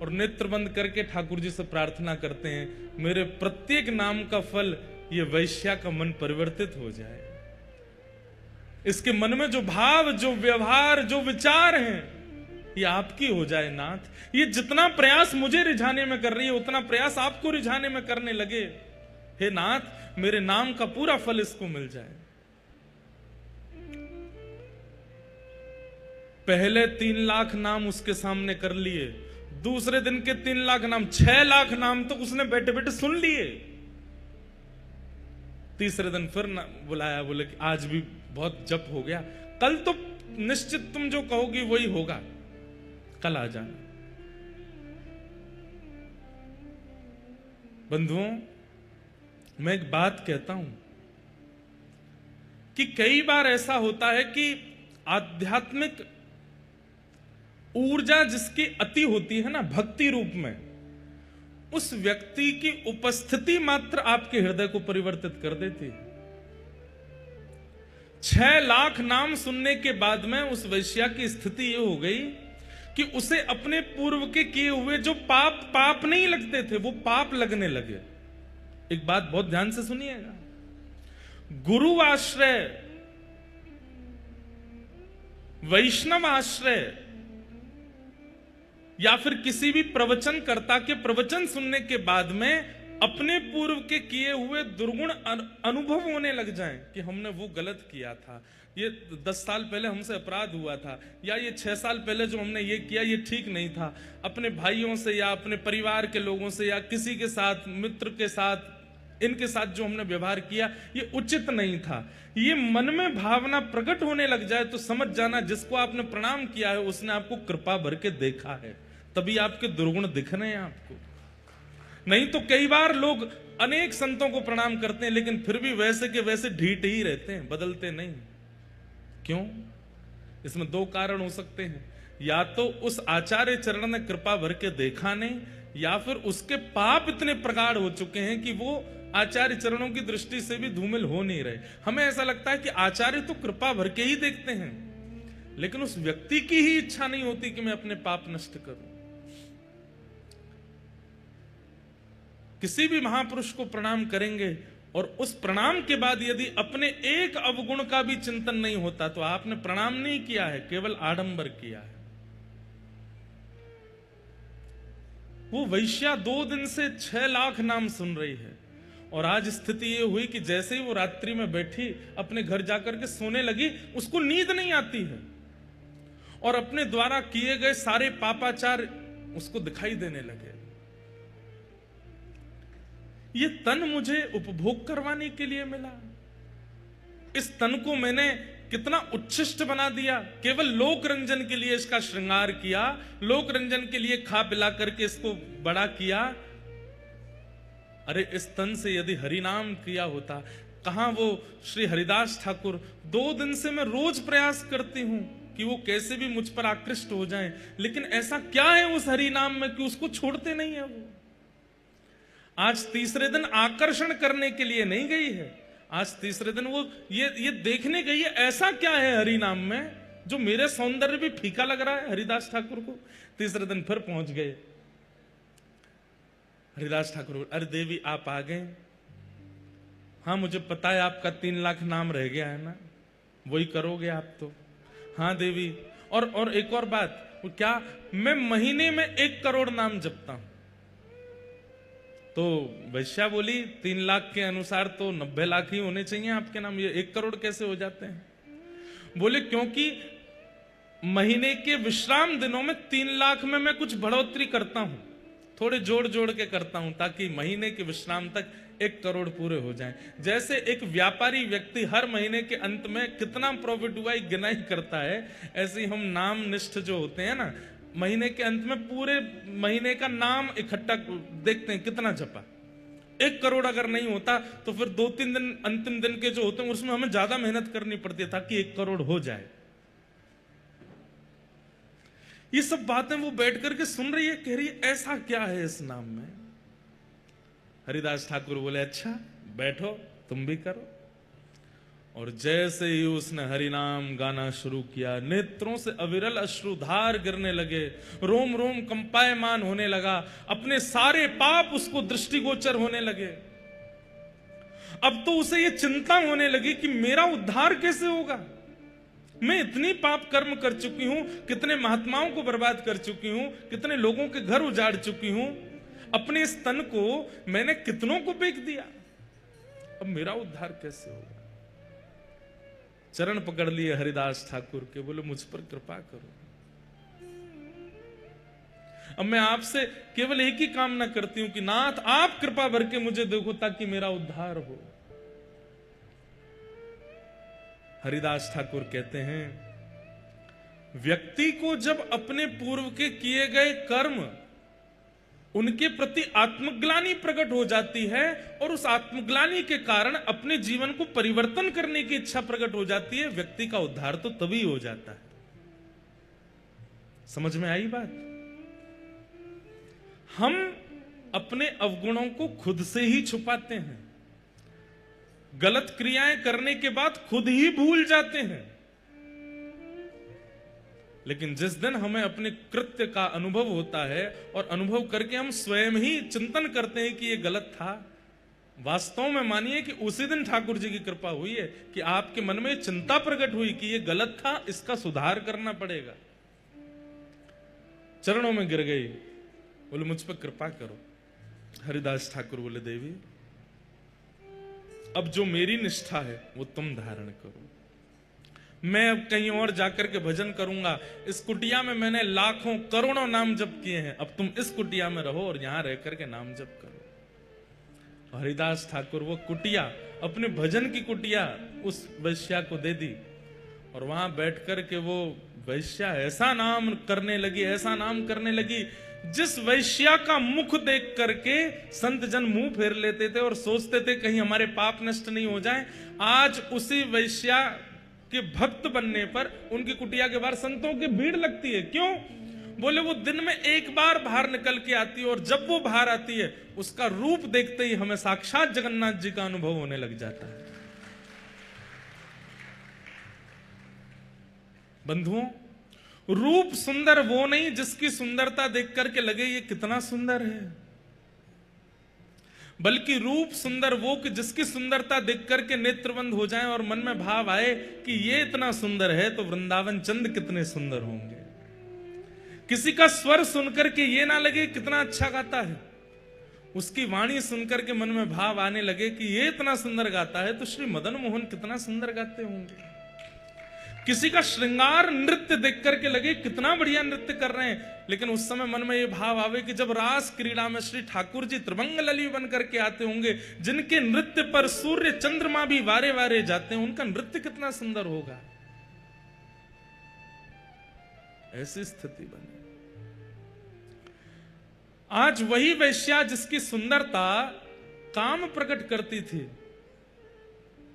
और नेत्र बंद करके ठाकुर जी से प्रार्थना करते हैं, मेरे प्रत्येक नाम का फल ये वैश्या का मन परिवर्तित हो जाए, इसके मन में जो भाव, जो व्यवहार, जो विचार हैं, ये आपकी हो जाए नाथ। ये जितना प्रयास मुझे रिझाने में कर रही है, उतना प्रयास आपको रिझाने में करने लगे, हे नाथ मेरे नाम का पूरा फल इसको मिल जाए। पहले 3 लाख नाम उसके सामने कर लिए, दूसरे दिन के 3 लाख नाम, 6 लाख नाम तो उसने बैठे बैठे सुन लिए। तीसरे दिन फिर बुलाया, बोले कि आज भी बहुत जप हो गया, कल तो निश्चित तुम जो कहोगी वही होगा, कल आ जाना। बंधुओं, मैं एक बात कहता हूं कि कई बार ऐसा होता है कि आध्यात्मिक ऊर्जा जिसकी अति होती है ना, भक्ति रूप में, उस व्यक्ति की उपस्थिति मात्र आपके हृदय को परिवर्तित कर देती है। 6 लाख नाम सुनने के बाद में उस वैश्या की स्थिति ये हो गई कि उसे अपने पूर्व के किए हुए जो पाप नहीं लगते थे, वो पाप लगने लगे। एक बात बहुत ध्यान से सुनिएगा, गुरु आश्रय, वैष्णव आश्रय, या फिर किसी भी प्रवचनकर्ता के प्रवचन सुनने के बाद में अपने पूर्व के किए हुए दुर्गुण अनुभव होने लग जाएं कि हमने वो गलत किया था, ये 10 साल पहले हमसे अपराध हुआ था, या ये 6 साल पहले जो हमने ये किया ये ठीक नहीं था, अपने भाइयों से या अपने परिवार के लोगों से या किसी के साथ, मित्र के साथ, इनके साथ जो हमने व्यवहार किया ये उचित नहीं था। ये मन में भावना प्रकट होने लग जाए तो समझ जाना जिसको आपने प्रणाम किया है उसने आपको कृपा भर के देखा है, तभी आपके दुर्गुण दिख रहे हैं आपको। नहीं तो कई बार लोग अनेक संतों को प्रणाम करते हैं लेकिन फिर भी वैसे के वैसे ढीठ ही रहते हैं, बदलते नहीं। क्यों? इसमें 2 कारण हो सकते हैं, या तो उस आचार्य चरण ने कृपा भर के देखा नहीं, या फिर उसके पाप इतने प्रगाढ़ हो चुके हैं कि वो आचार्य चरणों की दृष्टि से भी धूमिल हो नहीं रहे। हमें ऐसा लगता है कि आचार्य तो कृपा भर के ही देखते हैं, लेकिन उस व्यक्ति की ही इच्छा नहीं होती कि मैं अपने पाप नष्ट करूं। किसी भी महापुरुष को प्रणाम करेंगे और उस प्रणाम के बाद यदि अपने एक अवगुण का भी चिंतन नहीं होता तो आपने प्रणाम नहीं किया है, केवल आडंबर किया है। वो वैश्या 2 दिन से 6 लाख नाम सुन रही है और आज स्थिति ये हुई कि जैसे ही वो रात्रि में बैठी अपने घर जाकर के सोने लगी, उसको नींद नहीं आती है और अपने द्वारा किए गए सारे पापाचार उसको दिखाई देने लगे। ये तन मुझे उपभोग करवाने के लिए मिला, इस तन को मैंने कितना उच्छिष्ट बना दिया, केवल लोक रंजन के लिए इसका श्रृंगार किया, लोक रंजन के लिए खा पिला करके इसको बड़ा किया। अरे इस तन से यदि हरिनाम किया होता, कहां वो श्री हरिदास ठाकुर 2 दिन से मैं रोज प्रयास करती हूं कि वो कैसे भी मुझ पर आकृष्ट हो जाएं, लेकिन ऐसा क्या है उस हरिनाम में कि उसको छोड़ते नहीं है। वो आज तीसरे दिन आकर्षण करने के लिए नहीं गई है, आज तीसरे दिन वो ये देखने गई है ऐसा क्या है हरि नाम में जो मेरे सौंदर्य भी फीका लग रहा है हरिदास ठाकुर को। तीसरे दिन फिर पहुंच गए। हरिदास ठाकुर, अरे देवी आप आ गए? हाँ मुझे पता है आपका 3 लाख नाम रह गया है ना, वही करोगे आप तो। हाँ देवी, और एक और बात, वो क्या, मैं महीने में 1 करोड़ नाम जपता हूं। तो वैश्या बोली 3 लाख के अनुसार तो 90 लाख ही होने चाहिए आपके नाम, ये 1 करोड़ कैसे हो जाते हैं? बोले क्योंकि महीने के विश्राम दिनों में 3 लाख में मैं कुछ बढ़ोतरी करता हूं, थोड़े जोड़ जोड़ के करता हूं ताकि महीने के विश्राम तक 1 करोड़ पूरे हो जाएं। जैसे एक व्यापारी व्यक्ति हर महीने के अंत में कितना प्रॉफिट हुआ गिनाई करता है, ऐसे ही हम नाम निष्ठ जो होते हैं ना, महीने के अंत में पूरे महीने का नाम इकट्ठा देखते हैं कितना जपा। 1 करोड़ अगर नहीं होता तो फिर 2-3 दिन अंतिम दिन के जो होते हैं उसमें हमें ज्यादा मेहनत करनी पड़ती है ताकि 1 करोड़ हो जाए। ये सब बातें वो बैठ करके सुन रही है, कह रही है ऐसा क्या है इस नाम में। हरिदास ठाकुर बोले अच्छा बैठो तुम भी करो। और जैसे ही उसने हरिनाम गाना शुरू किया, नेत्रों से अविरल अश्रुधार गिरने लगे, रोम रोम कंपायमान होने लगा, अपने सारे पाप उसको दृष्टिगोचर होने लगे। अब तो उसे ये चिंता होने लगी कि मेरा उद्धार कैसे होगा। मैं इतनी पाप कर्म कर चुकी हूं, कितने महात्माओं को बर्बाद कर चुकी हूं, कितने लोगों के घर उजाड़ चुकी हूं, अपने इस तन को मैंने कितनों को बेच दिया, अब मेरा उद्धार कैसे होगा। चरण पकड़ लिए हरिदास ठाकुर के, बोले मुझ पर कृपा करो। अब मैं आपसे केवल एक ही कामना करती हूं कि नाथ आप कृपा भर के मुझे देखो ताकि मेरा उद्धार हो। हरिदास ठाकुर कहते हैं व्यक्ति को जब अपने पूर्व के किए गए कर्म उनके प्रति आत्मग्लानि प्रकट हो जाती है और उस आत्मग्लानि के कारण अपने जीवन को परिवर्तन करने की इच्छा प्रकट हो जाती है, व्यक्ति का उद्धार तो तभी हो जाता है। समझ में आई बात? हम अपने अवगुणों को खुद से ही छुपाते हैं, गलत क्रियाएं करने के बाद खुद ही भूल जाते हैं, लेकिन जिस दिन हमें अपने कृत्य का अनुभव होता है और अनुभव करके हम स्वयं ही चिंतन करते हैं कि ये गलत था, वास्तव में मानिए कि उसी दिन ठाकुर जी की कृपा हुई है कि आपके मन में चिंता प्रकट हुई कि ये गलत था, इसका सुधार करना पड़ेगा। चरणों में गिर गई, बोले मुझ पर कृपा करो। हरिदास ठाकुर बोले देवी अब जो मेरी निष्ठा है वो तुम धारण करो, मैं अब कहीं और जाकर के भजन करूंगा। इस कुटिया में मैंने लाखों करोड़ों नाम जप किए हैं, अब तुम इस कुटिया में रहो और यहां रह करके नाम जप करो। हरिदास ठाकुर वो कुटिया, अपने भजन की कुटिया उस वैश्या को दे दी और वहां बैठ करके वो वैश्या ऐसा नाम करने लगी, ऐसा नाम करने लगी, जिस वैश्या का मुख देख करके संत जन मुंह फेर लेते थे और सोचते थे कहीं हमारे पाप नष्ट नहीं हो जाएं। आज उसी वैश्या के भक्त बनने पर उनकी कुटिया के बाहर संतों की भीड़ लगती है। क्यों? बोले वो दिन में एक बार बाहर निकल के आती है, और जब वो बाहर आती है उसका रूप देखते ही हमें साक्षात जगन्नाथ जी का अनुभव होने लग जाता है। बंधुओं, रूप सुंदर वो नहीं जिसकी सुंदरता देख करके लगे ये कितना सुंदर है, बल्कि रूप सुंदर वो कि जिसकी सुंदरता देख करके नेत्र बंद हो जाए और मन में भाव आए कि ये इतना सुंदर है तो वृंदावन चंद कितने सुंदर होंगे। किसी का स्वर सुनकर के ये ना लगे कितना अच्छा गाता है, उसकी वाणी सुनकर के मन में भाव आने लगे कि ये इतना सुंदर गाता है तो श्री मदन मोहन कितना सुंदर गाते होंगे। किसी का श्रृंगार नृत्य देख करके लगे कितना बढ़िया नृत्य कर रहे हैं, लेकिन उस समय मन में ये भाव आवे कि जब रास क्रीड़ा में श्री ठाकुर जी त्रिभंग लली बन करके आते होंगे, जिनके नृत्य पर सूर्य चंद्रमा भी वारे वारे जाते हैं, उनका नृत्य कितना सुंदर होगा। ऐसी स्थिति बने। आज वही वैश्या जिसकी सुंदरता काम प्रकट करती थी,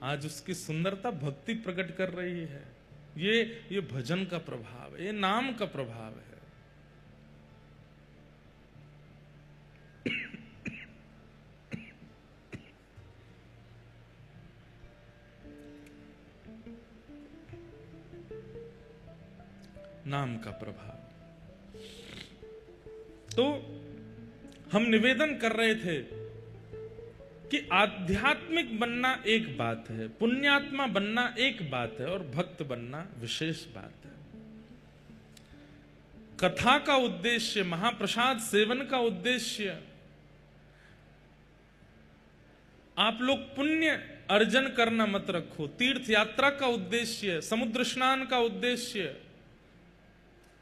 आज उसकी सुंदरता भक्ति प्रकट कर रही है। ये भजन का प्रभाव है, ये नाम का प्रभाव है। नाम का प्रभाव। तो हम निवेदन कर रहे थे कि आध्यात्मिक बनना एक बात है, पुण्यात्मा बनना एक बात है, और भक्त बनना विशेष बात है। कथा का उद्देश्य, महाप्रसाद सेवन का उद्देश्य, आप लोग पुण्य अर्जन करना मत रखो। तीर्थ यात्रा का उद्देश्य, समुद्र स्नान का उद्देश्य,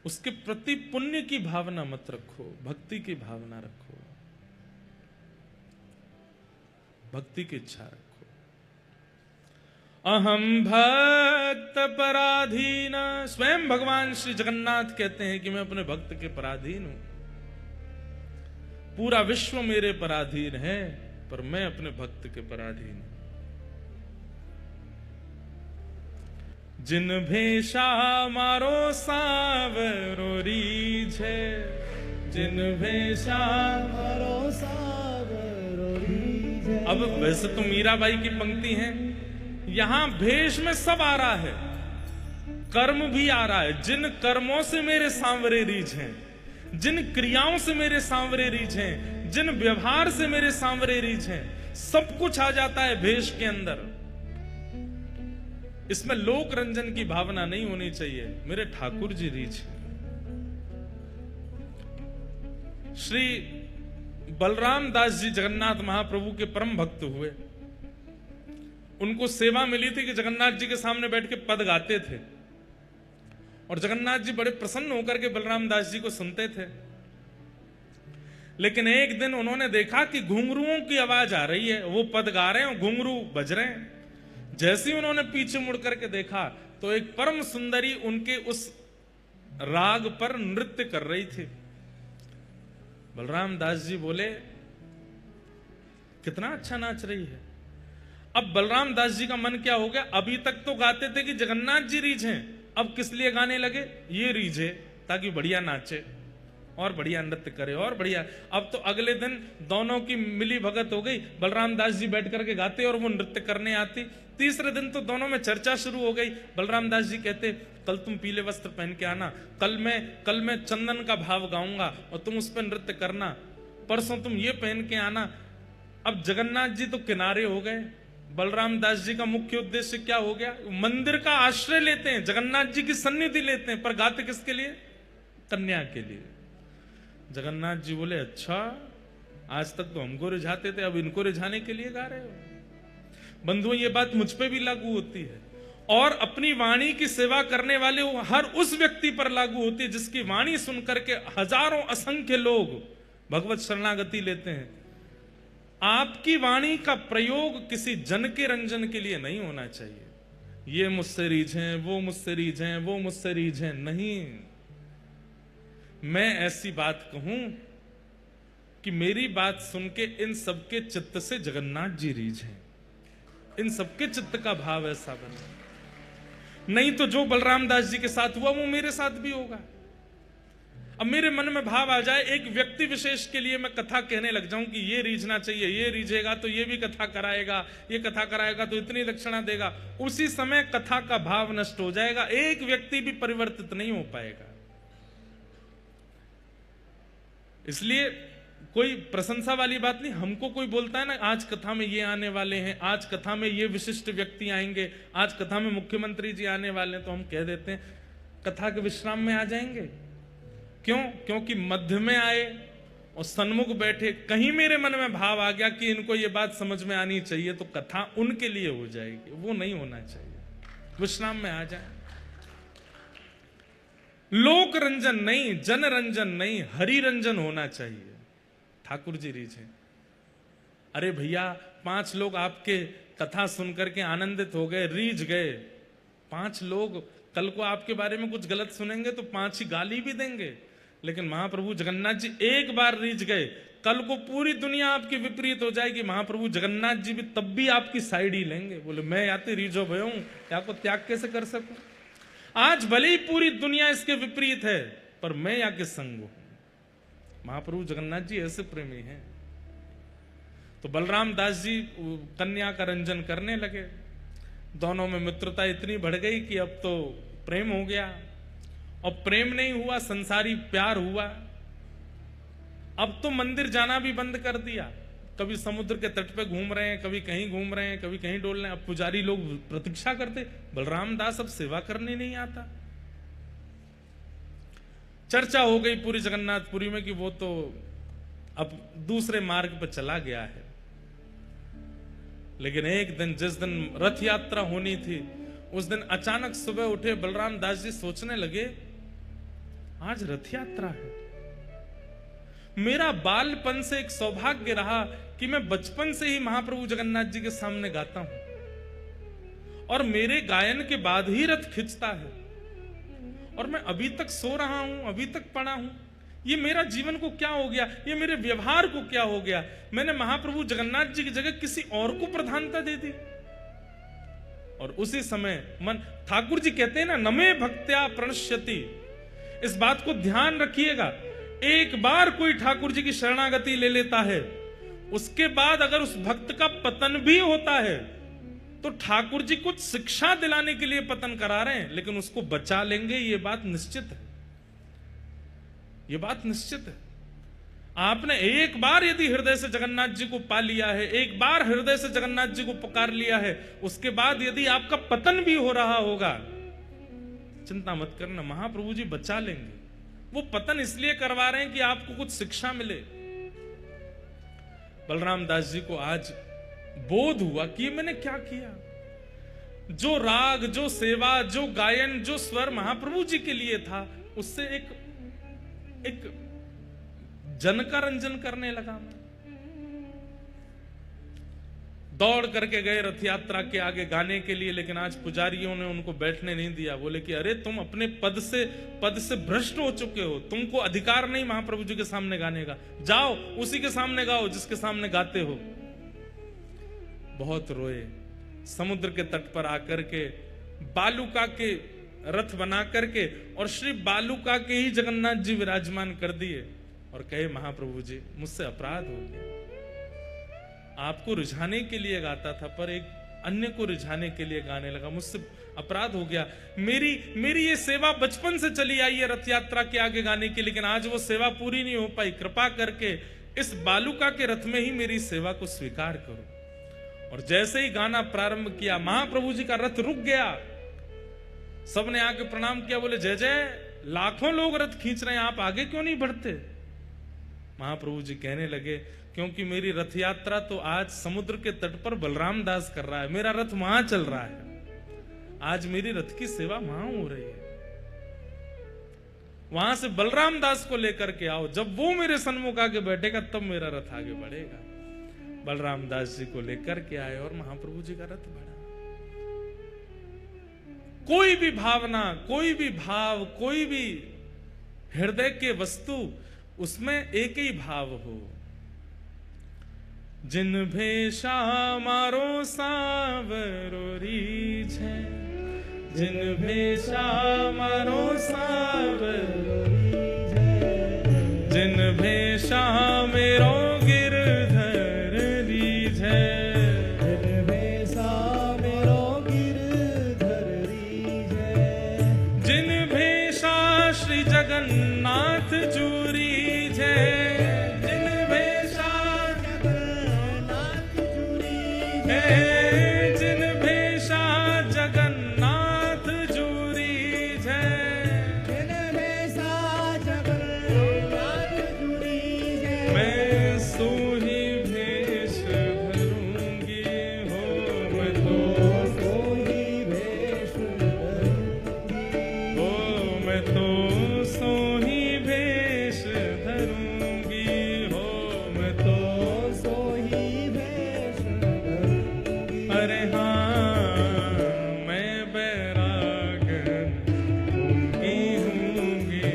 उसके प्रति पुण्य की भावना मत रखो, भक्ति की भावना रखो, भक्ति की इच्छा रखो। अहम भक्त पराधीन, स्वयं भगवान श्री जगन्नाथ कहते हैं कि मैं अपने भक्त के पराधीन हूं। पूरा विश्व मेरे पराधीन है, पर मैं अपने भक्त के पराधीन हूं। जिन भेषा मारो सावरो रीझे, जिन भेषा मारो सावरो रीझे। अब वैसे तो मीराबाई की पंक्ति है, यहां भेष में सब आ रहा है, कर्म भी आ रहा है। जिन कर्मों से मेरे सांवरे रीझ हैं, जिन क्रियाओं से मेरे सांवरे रीझ हैं, जिन व्यवहार से मेरे सांवरे रीझ हैं, सब कुछ आ जाता है भेष के अंदर। इसमें लोक रंजन की भावना नहीं होनी चाहिए। मेरे ठाकुर जी रीझ। श्री बलराम दास जी जगन्नाथ महाप्रभु के परम भक्त हुए। उनको सेवा मिली थी कि जगन्नाथ जी के सामने बैठ के पद गाते थे, और जगन्नाथ जी बड़े प्रसन्न होकर के बलराम दास जी को सुनते थे। लेकिन एक दिन उन्होंने देखा कि घुंघरुओं की आवाज आ रही है, वो पद गा रहे हैं, घुंघरू बज रहे हैं। जैसे ही उन्होंने पीछे मुड़ करके देखा तो एक परम सुंदरी उनके उस राग पर नृत्य कर रही थी। बलराम दास जी बोले, कितना अच्छा नाच रही है। अब बलराम दास जी का मन क्या हो गया, अभी तक तो गाते थे कि जगन्नाथ जी रीझ हैं, अब किस लिए गाने लगे, ये रीझे ताकि बढ़िया नाचे और बढ़िया नृत्य करे और बढ़िया। अब तो अगले दिन दोनों की मिली भगत हो गई, बलराम दास जी बैठ करके गाते और वो नृत्य करने आती। तीसरे दिन तो दोनों में चर्चा शुरू हो गई। बलराम दास जी कहते, कल तुम पीले वस्त्र पहन के आना, कल मैं चंदन का भाव गाऊंगा और तुम उस पर नृत्य करना, परसों तुम ये पहन के आना। अब जगन्नाथ जी तो किनारे हो गए। बलराम दास जी का मुख्य उद्देश्य क्या हो गया, मंदिर का आश्रय लेते हैं, जगन्नाथ जी की सन्निधि लेते हैं, पर गाते किसके लिए, कन्या के लिए। जगन्नाथ जी बोले, अच्छा आज तक तो हमको रिझाते थे, अब इनको रिझाने के लिए गा रहे हो। बंधुओं, ये बात मुझ पे भी लागू होती है, और अपनी वाणी की सेवा करने वाले हर उस व्यक्ति पर लागू होती है जिसकी वाणी सुनकर के हजारों असंख्य लोग भगवत शरणागति लेते हैं। आपकी वाणी का प्रयोग किसी जन के रंजन के लिए नहीं होना चाहिए। ये मुझसे रीझें, वो मुझसे रीझें, वो मुझसे रीझें, नहीं। मैं ऐसी बात कहूं कि मेरी बात सुन के इन सबके चित्त से जगन्नाथ जी रीझें, इन सबके चित्त का भाव ऐसा बने। नहीं तो जो बलराम दास जी के साथ हुआ वो मेरे साथ भी होगा। अब मेरे मन में भाव आ जाए, एक व्यक्ति विशेष के लिए मैं कथा कहने लग जाऊं कि ये रीझना चाहिए, ये रीझेगा तो ये भी कथा कराएगा, ये कथा कराएगा तो इतनी दक्षिणा देगा, उसी समय कथा का भाव नष्ट हो जाएगा, एक व्यक्ति भी परिवर्तित नहीं हो पाएगा। इसलिए कोई प्रशंसा वाली बात नहीं। हमको कोई बोलता है ना, आज कथा में ये आने वाले हैं, आज कथा में ये विशिष्ट व्यक्ति आएंगे, आज कथा में मुख्यमंत्री जी आने वाले हैं, तो हम कह देते हैं कथा के विश्राम में आ जाएंगे। क्यों? क्योंकि मध्य में आए और सन्मुख बैठे, कहीं मेरे मन में भाव आ गया कि इनको ये बात समझ में आनी चाहिए, तो कथा उनके लिए हो जाएगी, वो नहीं होना चाहिए। विश्राम में आ जाए। लोक रंजन नहीं, जन रंजन नहीं, हरि रंजन होना चाहिए। ठाकुर जी रीझे, अरे भैया 5 लोग आपके कथा सुनकर के आनंदित हो गए, रीझ गए। 5 लोग कल को आपके बारे में कुछ गलत सुनेंगे तो 5 ही गाली भी देंगे, लेकिन महाप्रभु जगन्नाथ जी एक बार रीझ गए, कल को पूरी दुनिया आपकी विपरीत हो जाएगी, महाप्रभु जगन्नाथ जी भी तब भी आपकी साइड ही लेंगे। बोले मैं या तो रीझो भयो हूं, या को त्याग कैसे कर सकूं? आज भले ही पूरी दुनिया इसके विपरीत है, पर मैं या के संग हूं। महाप्रभु जगन्नाथ जी ऐसे प्रेमी हैं। तो बलराम दास जी कन्या का रंजन करने लगे, दोनों में मित्रता इतनी बढ़ गई कि अब तो प्रेम हो गया। और प्रेम नहीं हुआ, संसारी प्यार हुआ। अब तो मंदिर जाना भी बंद कर दिया, कभी समुद्र के तट पे घूम रहे हैं, कभी कहीं घूम रहे हैं, कभी कहीं डोल रहे हैं। अब पुजारी लोग प्रतीक्षा करते, बलराम दास अब सेवा करने नहीं आता। चर्चा हो गई पूरी जगन्नाथपुरी में कि वो तो अब दूसरे मार्ग पर चला गया है। लेकिन एक दिन, जिस दिन रथ यात्रा होनी थी, उस दिन अचानक सुबह उठे बलराम दास जी, सोचने लगे आज रथ यात्रा है। मेरा बालपन से एक सौभाग्य रहा कि मैं बचपन से ही महाप्रभु जगन्नाथ जी के सामने गाता हूं, और मेरे गायन के बाद ही रथ खिंचता है, और मैं अभी तक सो रहा हूं, अभी तक पड़ा हूं। ये मेरा जीवन को क्या हो गया, ये मेरे व्यवहार को क्या हो गया? मैंने महाप्रभु जगन्नाथ जी की जगह किसी और को प्रधानता दे दी। और उसी समय मन, ठाकुर जी कहते हैं ना, नमे भक्त्या प्रणश्यति। इस बात को ध्यान रखिएगा, एक बार कोई ठाकुर जी की शरणागति ले लेता है, उसके बाद अगर उस भक्त का पतन भी होता है तो ठाकुर जी कुछ शिक्षा दिलाने के लिए पतन करा रहे हैं, लेकिन उसको बचा लेंगे, ये बात निश्चित है। ये बात निश्चित है। आपने एक बार यदि हृदय से जगन्नाथ जी को पा लिया है, एक बार हृदय से जगन्नाथ जी को पुकार लिया है, उसके बाद यदि आपका पतन भी हो रहा होगा, चिंता मत करना, महाप्रभु जी बचा लेंगे। वो पतन इसलिए करवा रहे हैं कि आपको कुछ शिक्षा मिले। बलराम दास जी को आज बोध हुआ कि मैंने क्या किया। जो राग, जो सेवा, जो गायन, जो स्वर महाप्रभु जी के लिए था, उससे एक जन का रंजन करने लगा मैं। दौड़ करके गए रथ यात्रा के आगे गाने के लिए, लेकिन आज पुजारियों ने उनको बैठने नहीं दिया। बोले कि अरे तुम अपने पद से भ्रष्ट हो चुके हो, तुमको अधिकार नहीं महाप्रभु जी के सामने गाने का, जाओ उसी के सामने गाओ जिसके सामने गाते हो। बहुत रोए, समुद्र के तट पर आकर के बालुका के रथ बना करके और श्री बालुका के ही जगन्नाथ जी विराजमान कर दिए और कहे महाप्रभु जी मुझसे अपराध हो गया, आपको रिझाने के लिए गाता था पर एक अन्य को रिझाने के लिए गाने लगा, मुझसे अपराध हो गया। मेरी ये सेवा बचपन से चली आई है रथ यात्रा के आगे गाने की, लेकिन आज वो सेवा पूरी नहीं हो पाई, कृपा करके इस बालुका के रथ में ही मेरी सेवा को स्वीकार करो। और जैसे ही गाना प्रारंभ किया, महाप्रभु जी का रथ रुक गया, सबने आके प्रणाम किया, बोले जय जय, लाखों लोग रथ खींच रहे हैं, आप आगे क्यों नहीं बढ़ते? महाप्रभु जी कहने लगे क्योंकि मेरी रथ यात्रा तो आज समुद्र के तट पर बलराम दास कर रहा है, मेरा रथ वहां चल रहा है, आज मेरी रथ की सेवा वहां हो रही है, वहां से बलराम दास को लेकर के आओ, जब वो मेरे सन्मुख आके बैठेगा तब मेरा रथ आगे बढ़ेगा। बलराम दास जी को लेकर के आए और महाप्रभु जी का रथ बढ़ा। कोई भी भावना, कोई भी भाव, कोई भी हृदय के वस्तु, उसमें एक ही भाव हो, जिन भेषा मारो सावरो रीझे, जिन भेषा मारो सावरो रीझे, भेषा मेरो गिरधर रीझै, जिन भेषा मेरो गिरधर रीझै, जिन भेषा श्री जगन्नाथ जू रीझै, जिन भेषा जगन्नाथ जू रीझै, जिन भेषा जगन्नाथ जू रीझै, जिन भेषा जगन्नाथ जू रीझै, मैं सोही भेष धरूंगी हो, मैं तो सोही भेष धरूंगी, हो, मैं तो सोही भेष धरूंगी हो, मैं तो सोही भेष धरूंगी। अरे हाँ मैं बैरागन हूँगी,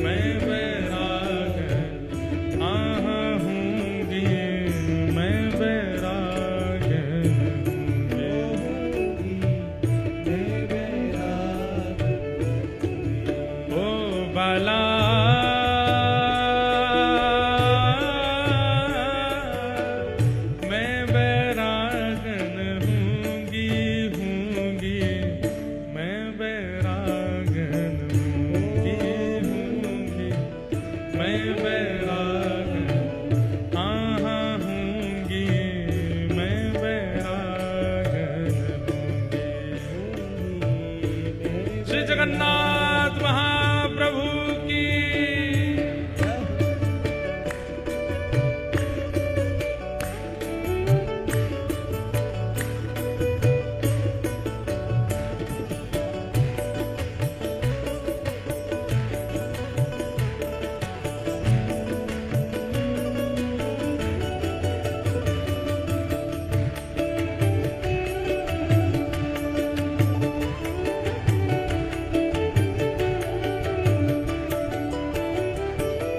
मैं बैरागन आहा हूँगी, मैं बैरागन हूँगी। ओ बाला मैं बैरागन हूँगी, हूँगी, मैं बैरागन हूँगी, हूँगी, मैं बैरागन आहा हूँगी, मैं बैरागन हूँगी। श्री जगन्नाथ महाप्रभु की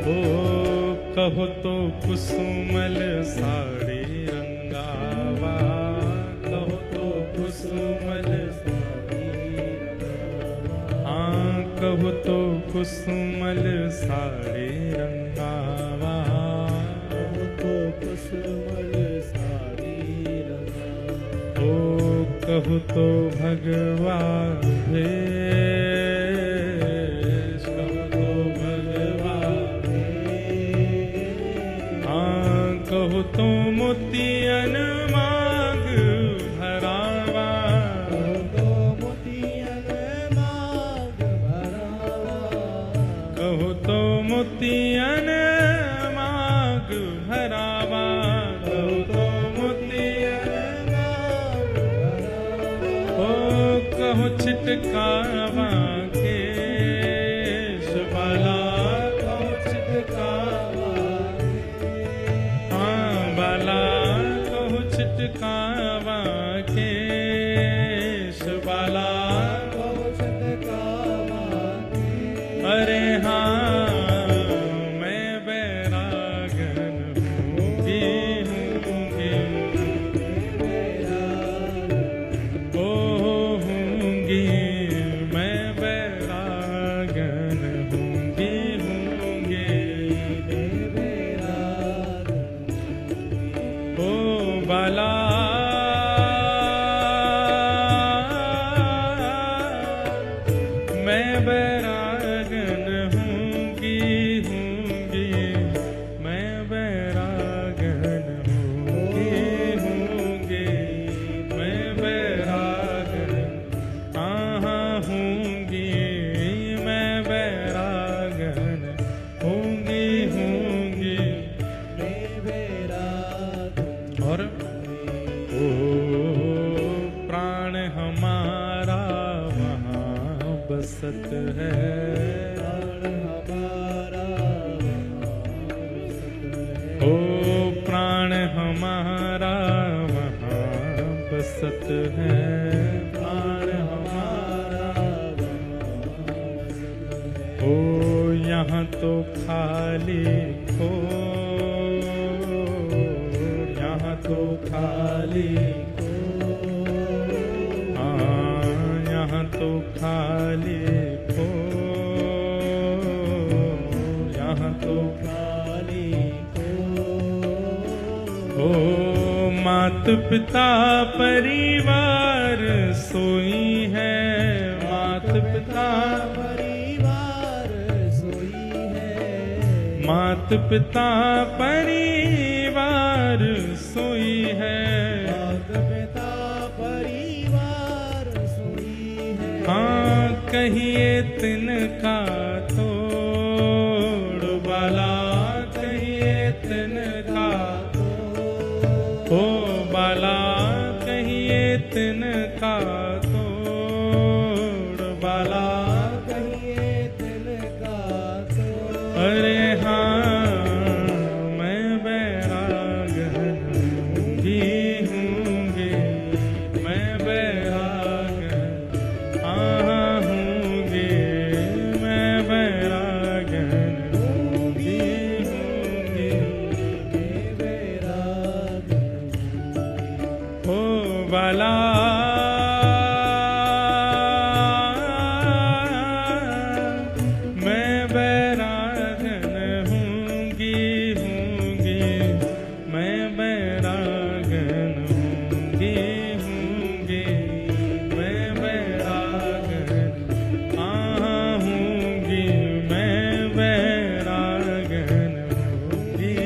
ओ कहो तो कुसुमल साड़ी रंगावा, कहो तो कुसुमल साड़ी रंगावा, हाँ कहो तो कुसुमल साड़ी रंगावा, कहो तो कुसुमल साड़ी रंगावा, ओ कहो तो भगवा भेष, कहो तो भगवा हाँ कहो तो मोतियन मांग भरावा, कहो तो मोतियन मांग भरावा, कहो तो मोतियन मांग भरावा, कहो तो मोतियन मांग भरावा, ओ कहो छिटकावा केश बाला, कहो छिटकावा हाँ बाला, कहो छिटकावा केश बाला, कहो छटकावा अरे हाँ मैं बैरागन हूँगी, हूँगी, ओ हूँगी, मैं बैरागन हूँगी, हूँगी, ओ बाला मैं बैरागन हूँगी, हूँगी, मैं बैरागन हूँगी, हूँगी, मैं बैरागन आहा हूँगी, मैं बैरागन हूँगी, हूँगी। और ओ प्राण हमारा वहाँ बसत है, ओ प्राण हमारा वहाँ बसत है, प्राण हमारा ओ यहाँ तो खाली खो, यहाँ तो खाली हाँ यहाँ तो खाली खो, यहाँ तो खाली मात पिता परिवार सोई है, मात पिता परिवार सोई है, मात पिता परिवार सोई है, मात पिता परिवार सोई है। हाँ कहिए तिनका तोड़ बाला, कहिए तिनका हो बाला, कहिए तिनका तोड़ बाला, कहिए तिनका तोड़। अरे हाँ मैं बैराग भी हूँगी, मैं बैराग हाँ हूँगी, मैं बैराग भी हूँगी, बैराग हो बाला मैं बैरागन हूँगी, हूँगी, मैं बैरागन हूँगी, हूँगी, मैं बैरागन हाँ हूँगी, मैं बैरागन हूँगी,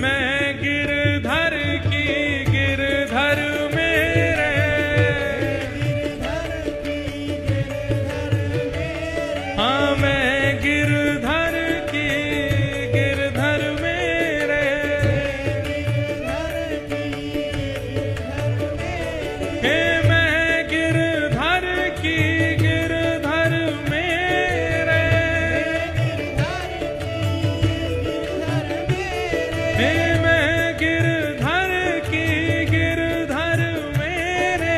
मैं गिरधर की गिरधर मेरे, हाँ मैं गिरधर की गिरधर मेरे, हे मैं गिरधर की गिरधर मेरे, हे मैं गिरधर की गिरधर मेरे,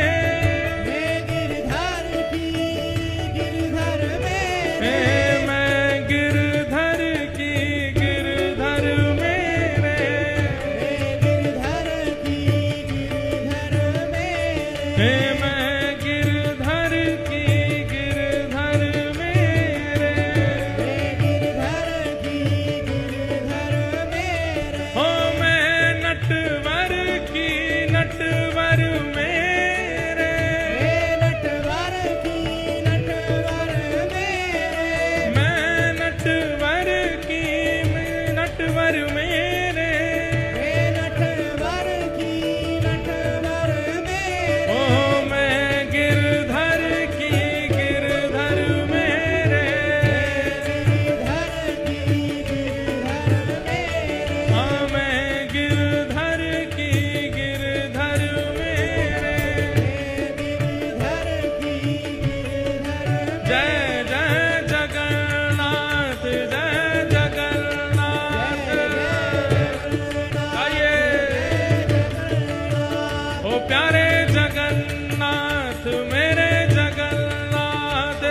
हे मैं गिरधर की गिरधर मेरे, हे मैं गिरधर की गिरधर मेरे, हो मैं नटवर की नटवर मेरे, मैं नटवर की नटवर मेरे, ओ मैं गिरधर की गिरधर मेरे, हाँ मैं गिरधर की गिरधर मेरे, जय जय जगन्नाथ, जय जगन्नाथ, आइए ओ प्यारे जगन्नाथ, मेरे जगन्नाथ,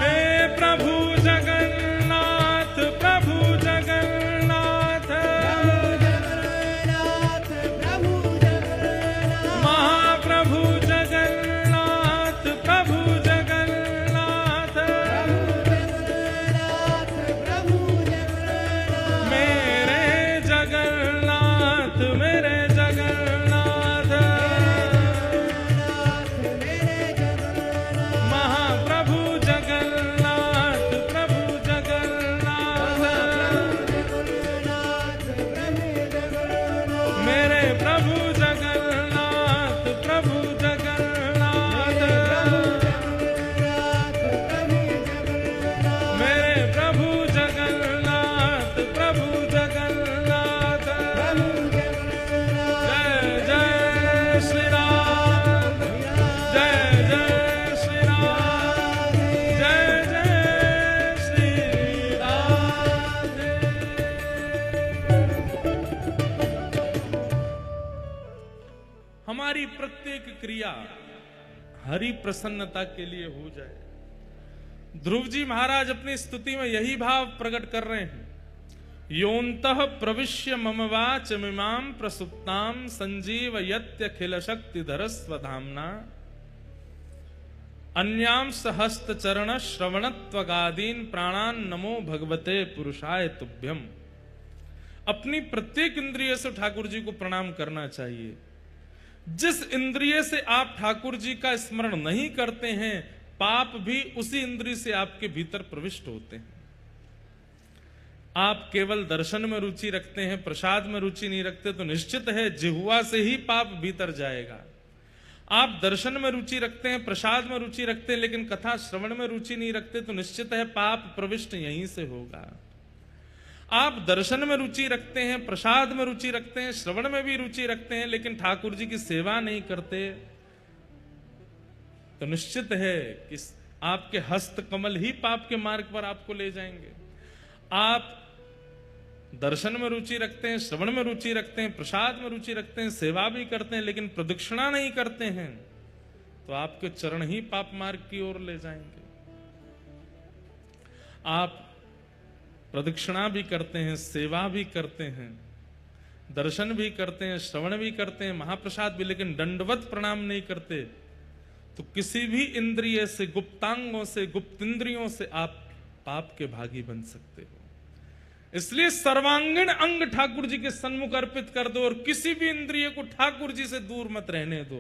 हे प्रभु जगन्नाथ, प्रभु जगन्नाथ, महाप्रभु जगन्नाथ, प्रभु जगन्नाथ, मेरे जगन्नाथ, मेरे जगन्नाथ, महाप्रभु जगन्नाथ, प्रभु जगन्नाथ, मेरे प्रभु जगन्नाथ, प्रभु जगन्नाथ, मेरे प्रभु जगन्नाथ, प्रभु जगन्नाथ, जय जय श्री राम, जय जय श्री राम, जय जय श्री राधे। हमारी प्रत्येक क्रिया हरि प्रसन्नता के लिए हो जाए। ध्रुव जी महाराज अपनी स्तुति में यही भाव प्रकट कर रहे हैं, योन्तः प्रविश्य मम वाचमिमां प्रसुप्तां संजीवयत्यखिल शक्तिधर स्वधाम्ना। अन्यांश हस्त चरण श्रवणत्वगादीन प्राणान नमो भगवते पुरुषाय तुभ्यम। अपनी प्रत्येक इंद्रिय से ठाकुर जी को प्रणाम करना चाहिए। जिस इंद्रिय से आप ठाकुर जी का स्मरण नहीं करते हैं, पाप भी उसी इंद्रिय से आपके भीतर प्रविष्ट होते हैं। आप केवल दर्शन में रुचि रखते हैं, प्रसाद में रुचि नहीं रखते, तो निश्चित है जिह्वा से ही पाप भीतर जाएगा। आप दर्शन में रुचि रखते हैं, प्रसाद में रुचि रखते हैं, लेकिन कथा श्रवण में रुचि नहीं रखते, तो निश्चित है पाप प्रविष्ट यहीं से होगा। आप दर्शन में रुचि रखते हैं, प्रसाद में रुचि रखते हैं, श्रवण में भी रुचि रखते हैं, लेकिन ठाकुर जी की सेवा नहीं करते, तो निश्चित है कि आपके हस्त कमल ही पाप के मार्ग पर आपको ले जाएंगे। आप दर्शन में रुचि रखते हैं, श्रवण में रुचि रखते हैं, प्रसाद में रुचि रखते हैं, सेवा भी करते हैं, लेकिन प्रदक्षिणा नहीं करते हैं, तो आपके चरण ही पाप मार्ग की ओर ले जाएंगे। आप प्रदक्षिणा भी करते हैं, सेवा भी करते हैं, दर्शन भी करते हैं, श्रवण भी करते हैं, महाप्रसाद भी, लेकिन दंडवत प्रणाम नहीं करते, तो किसी भी इंद्रिय से, गुप्तांगों से, गुप्त इंद्रियों से आप पाप के भागी बन सकते हो। इसलिए सर्वांगीण अंग ठाकुर जी के सन्मुख अर्पित कर दो और किसी भी इंद्रिय को ठाकुर जी से दूर मत रहने दो।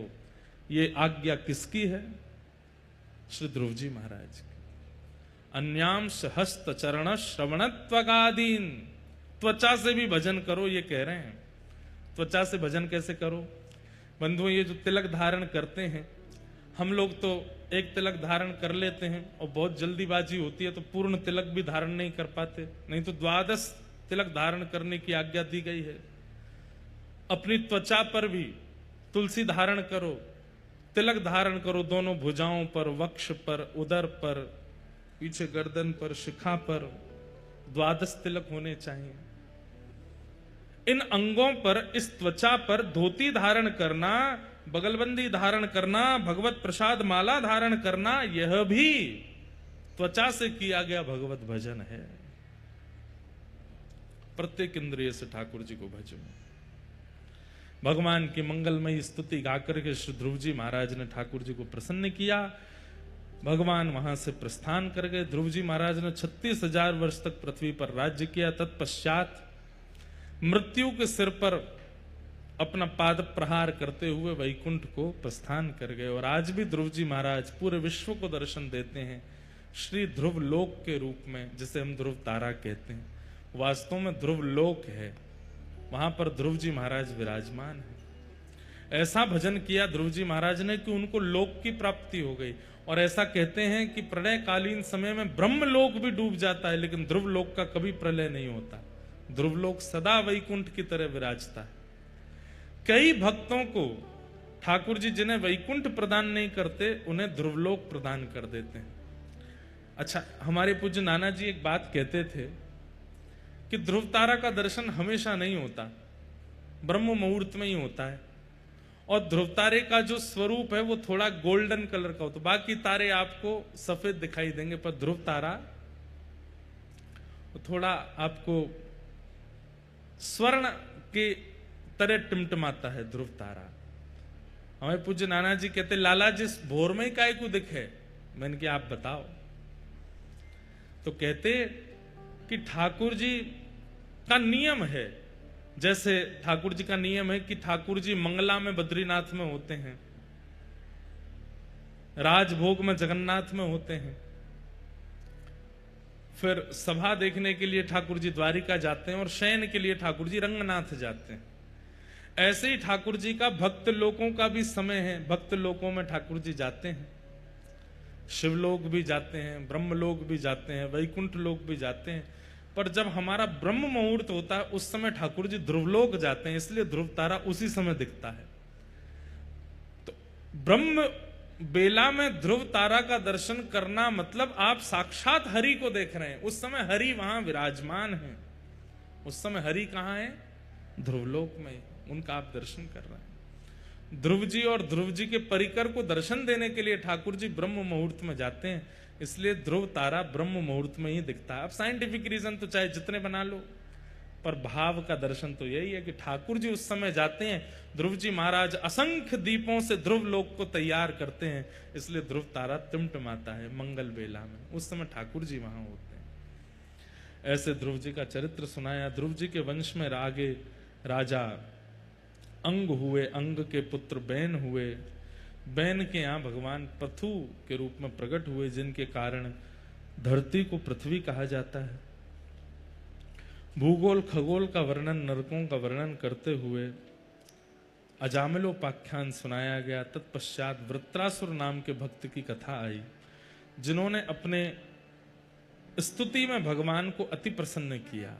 ये आज्ञा किसकी है? श्री ध्रुव जी महाराज की। अन्यांश हस्त चरण श्रवणत्वगादीन, त्वचा से भी भजन करो, ये कह रहे हैं। त्वचा से भजन कैसे करो? बंधुओं, ये जो तिलक धारण करते हैं, हम लोग तो एक तिलक धारण कर लेते हैं और बहुत जल्दीबाजी होती है तो पूर्ण तिलक भी धारण नहीं कर पाते, नहीं तो 12 तिलक धारण करने की आज्ञा दी गई है। अपनी त्वचा पर भी तुलसी धारण करो, तिलक धारण करो, दोनों भुजाओं पर, वक्ष पर, उदर पर, पीछे गर्दन पर, शिखा पर 12 तिलक होने चाहिए। इन अंगों पर, इस त्वचा पर धोती धारण करना, बगलबंदी धारण करना, भगवत प्रसाद माला धारण करना, यह भी त्वचा से किया गया भगवत भजन है। प्रत्येक इंद्रिय से ठाकुर जी को भजो। भगवान की मंगलमयी स्तुति गाकर के श्री ध्रुव जी महाराज ने ठाकुर जी को प्रसन्न किया। भगवान वहां से प्रस्थान कर गए। ध्रुव जी महाराज ने 36,000 वर्ष तक पृथ्वी पर राज्य किया। तत्पश्चात मृत्यु के सिर पर अपना पाद प्रहार करते हुए वैकुंठ को प्रस्थान कर गए। और आज भी ध्रुव जी महाराज पूरे विश्व को दर्शन देते हैं श्री ध्रुव लोक के रूप में, जिसे हम ध्रुव तारा कहते हैं। वास्तव में ध्रुव लोक है, वहां पर ध्रुव जी महाराज विराजमान है। ऐसा भजन किया ध्रुव जी महाराज ने कि उनको लोक की प्राप्ति हो गई। और ऐसा कहते हैं कि प्रलयकालीन समय में ब्रह्म लोक भी डूब जाता है, लेकिन ध्रुव लोक का कभी प्रलय नहीं होता। ध्रुव लोक सदा वैकुंठ की तरह विराजता है। कई भक्तों को ठाकुर जी जिन्हें वैकुंठ प्रदान नहीं करते, उन्हें ध्रुवलोक प्रदान कर देते हैं। अच्छा, हमारे पूज्य नाना जी एक बात कहते थे कि ध्रुव तारा का दर्शन हमेशा नहीं होता, ब्रह्म मुहूर्त में ही होता है। और ध्रुव तारे का जो स्वरूप है वो थोड़ा गोल्डन कलर का होता है। बाकी तारे आपको सफेद दिखाई देंगे, पर ध्रुव तारा थोड़ा आपको स्वर्ण के तरह टिमटिमाता है। ध्रुव तारा, हमें पूज्य नाना जी कहते, लाला जिस भोर में काय को दिखे। मैंने कहा आप बताओ। तो कहते कि ठाकुर जी का नियम है, जैसे ठाकुर जी का नियम है कि ठाकुर जी मंगला में बद्रीनाथ में होते हैं, राजभोग में जगन्नाथ में होते हैं, फिर सभा देखने के लिए ठाकुर जी द्वारिका जाते हैं, और शयन के लिए ठाकुर जी रंगनाथ जाते हैं। ऐसे ही ठाकुर जी का भक्त लोकों का भी समय है। भक्त लोकों में ठाकुर जी जाते हैं, शिवलोक भी जाते हैं, ब्रह्मलोक भी जाते हैं, वैकुंठ लोक भी जाते हैं। पर जब हमारा ब्रह्म मुहूर्त होता है उस समय ठाकुर जी ध्रुवलोक जाते हैं, इसलिए ध्रुव तारा उसी समय दिखता है। तो ब्रह्म बेला में ध्रुव तारा का दर्शन करना मतलब आप साक्षात हरि को देख रहे हैं। उस समय हरि वहां विराजमान है। उस समय हरि कहां है? ध्रुवलोक में, उनका आप दर्शन कर रहे हैं। ध्रुव जी और ध्रुव जी के परिकर को दर्शन देने के लिए ठाकुर जी ब्रह्म मुहूर्त में जाते हैं, इसलिए ध्रुव तारा ब्रह्म मुहूर्त में ही दिखता है। अब साइंटिफिक रीजन तो चाहे जितने बना लो, पर भाव का दर्शन तो यही है कि ठाकुर जी उस समय जाते हैं, ध्रुव जी महाराज असंख्य दीपों से ध्रुव लोक को तैयार करते हैं, इसलिए ध्रुव तारा टिमटिमाता है मंगल बेला में, उस समय ठाकुर जी वहां होते हैं। ऐसे ध्रुव जी का चरित्र सुनाया। ध्रुव जी के वंश में आगे राजा अंग हुए, अंग के पुत्र बैन हुए, बैन के यहाँ भगवान पृथु के रूप में प्रकट हुए, जिनके कारण धरती को पृथ्वी कहा जाता है। भूगोल खगोल का वर्णन, नरकों का वर्णन करते हुए अजामिलोपाख्यान सुनाया गया। तत्पश्चात वृत्रासुर नाम के भक्त की कथा आई, जिन्होंने अपने स्तुति में भगवान को अति प्रसन्न किया।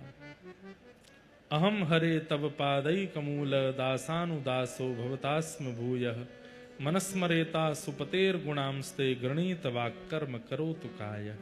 अहम हरे तव पादई कमूल दासानुदासो भवतास्म भूयः मनस्मरेता सुपतेर गुणांस्ते गृणीत वाक्कर्म करोतु काय।